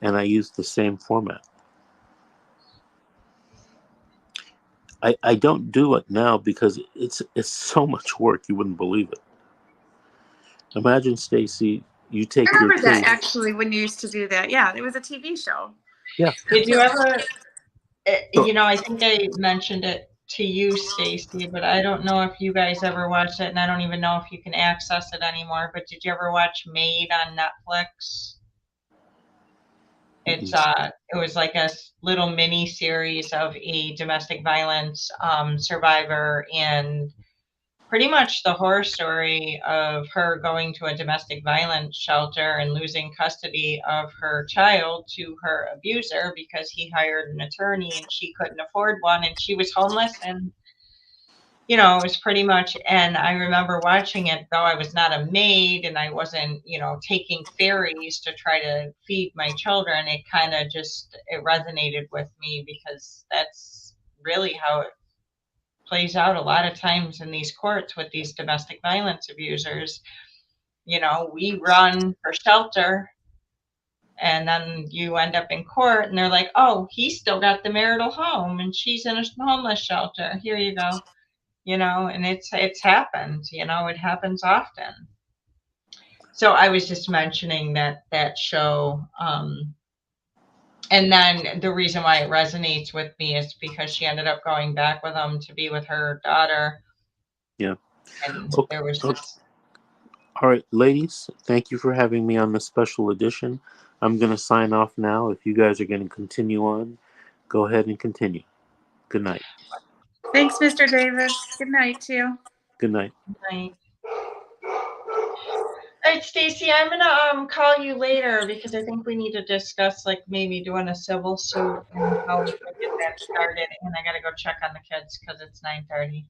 and I used the same format. I don't do it now because it's so much work you wouldn't believe it. Imagine, Stacey, you I take your remember that case. actually when you used to do that. Yeah, it was a TV show. Yeah. Did you ever So, I think I mentioned it to you, Stacey, but I don't know if you guys ever watched it, and I don't even know if you can access it anymore. But did you ever watch Made on Netflix? It was like a little mini series of a domestic violence survivor, and pretty much the horror story of her going to a domestic violence shelter and losing custody of her child to her abuser because he hired an attorney and she couldn't afford one and she was homeless, and you know, it was pretty much, and I remember watching it, though I was not a maid and I wasn't, you know, taking ferries to try to feed my children. It kind of just, it resonated with me because that's really how it plays out a lot of times in these courts with these domestic violence abusers. You know, we run for shelter and then you end up in court and they're like, oh, he's still got the marital home and she's in a homeless shelter. Here you go. You know, and it's happened, you know, it happens often. So I was just mentioning that show. And then the reason why it resonates with me is because she ended up going back with him to be with her daughter. Yeah. And Okay. there was Okay. just, All right, ladies, thank you for having me on this special edition. I'm going to sign off now. If you guys are going to continue on, go ahead and continue. Good night. Thanks, Mr. Davis. Good night to you. Good night. like, all right, Stacey, I'm gonna call you later because I think we need to discuss like maybe doing a civil suit and how we can get that started. And I gotta go check on the kids because it's 9:30.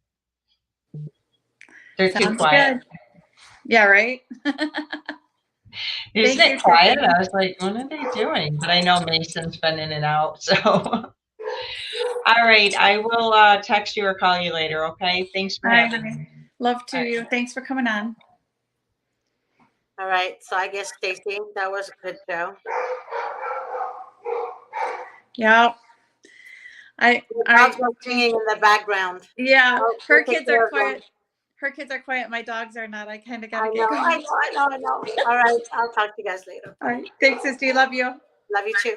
They're too Sounds quiet. good. Yeah, right? Isn't Thank it you, quiet? Tiffany. I was like, what are they doing? But I know Mason's been in and out. So, all right, I will text you or call you later. Okay. Thanks for All right, having honey. me. Love to All right. you. Thanks for coming on. All right. So I guess Stacey, that was a good show. Yeah. The dogs are singing in the background. Yeah, Oh, her go take kids care are of them. quiet. Her kids are quiet. My dogs are not. I kind of got I to know, get I going. know, I know, I know. All right. I'll talk to you guys later. All right. Thanks, sister. Love you. Love you too.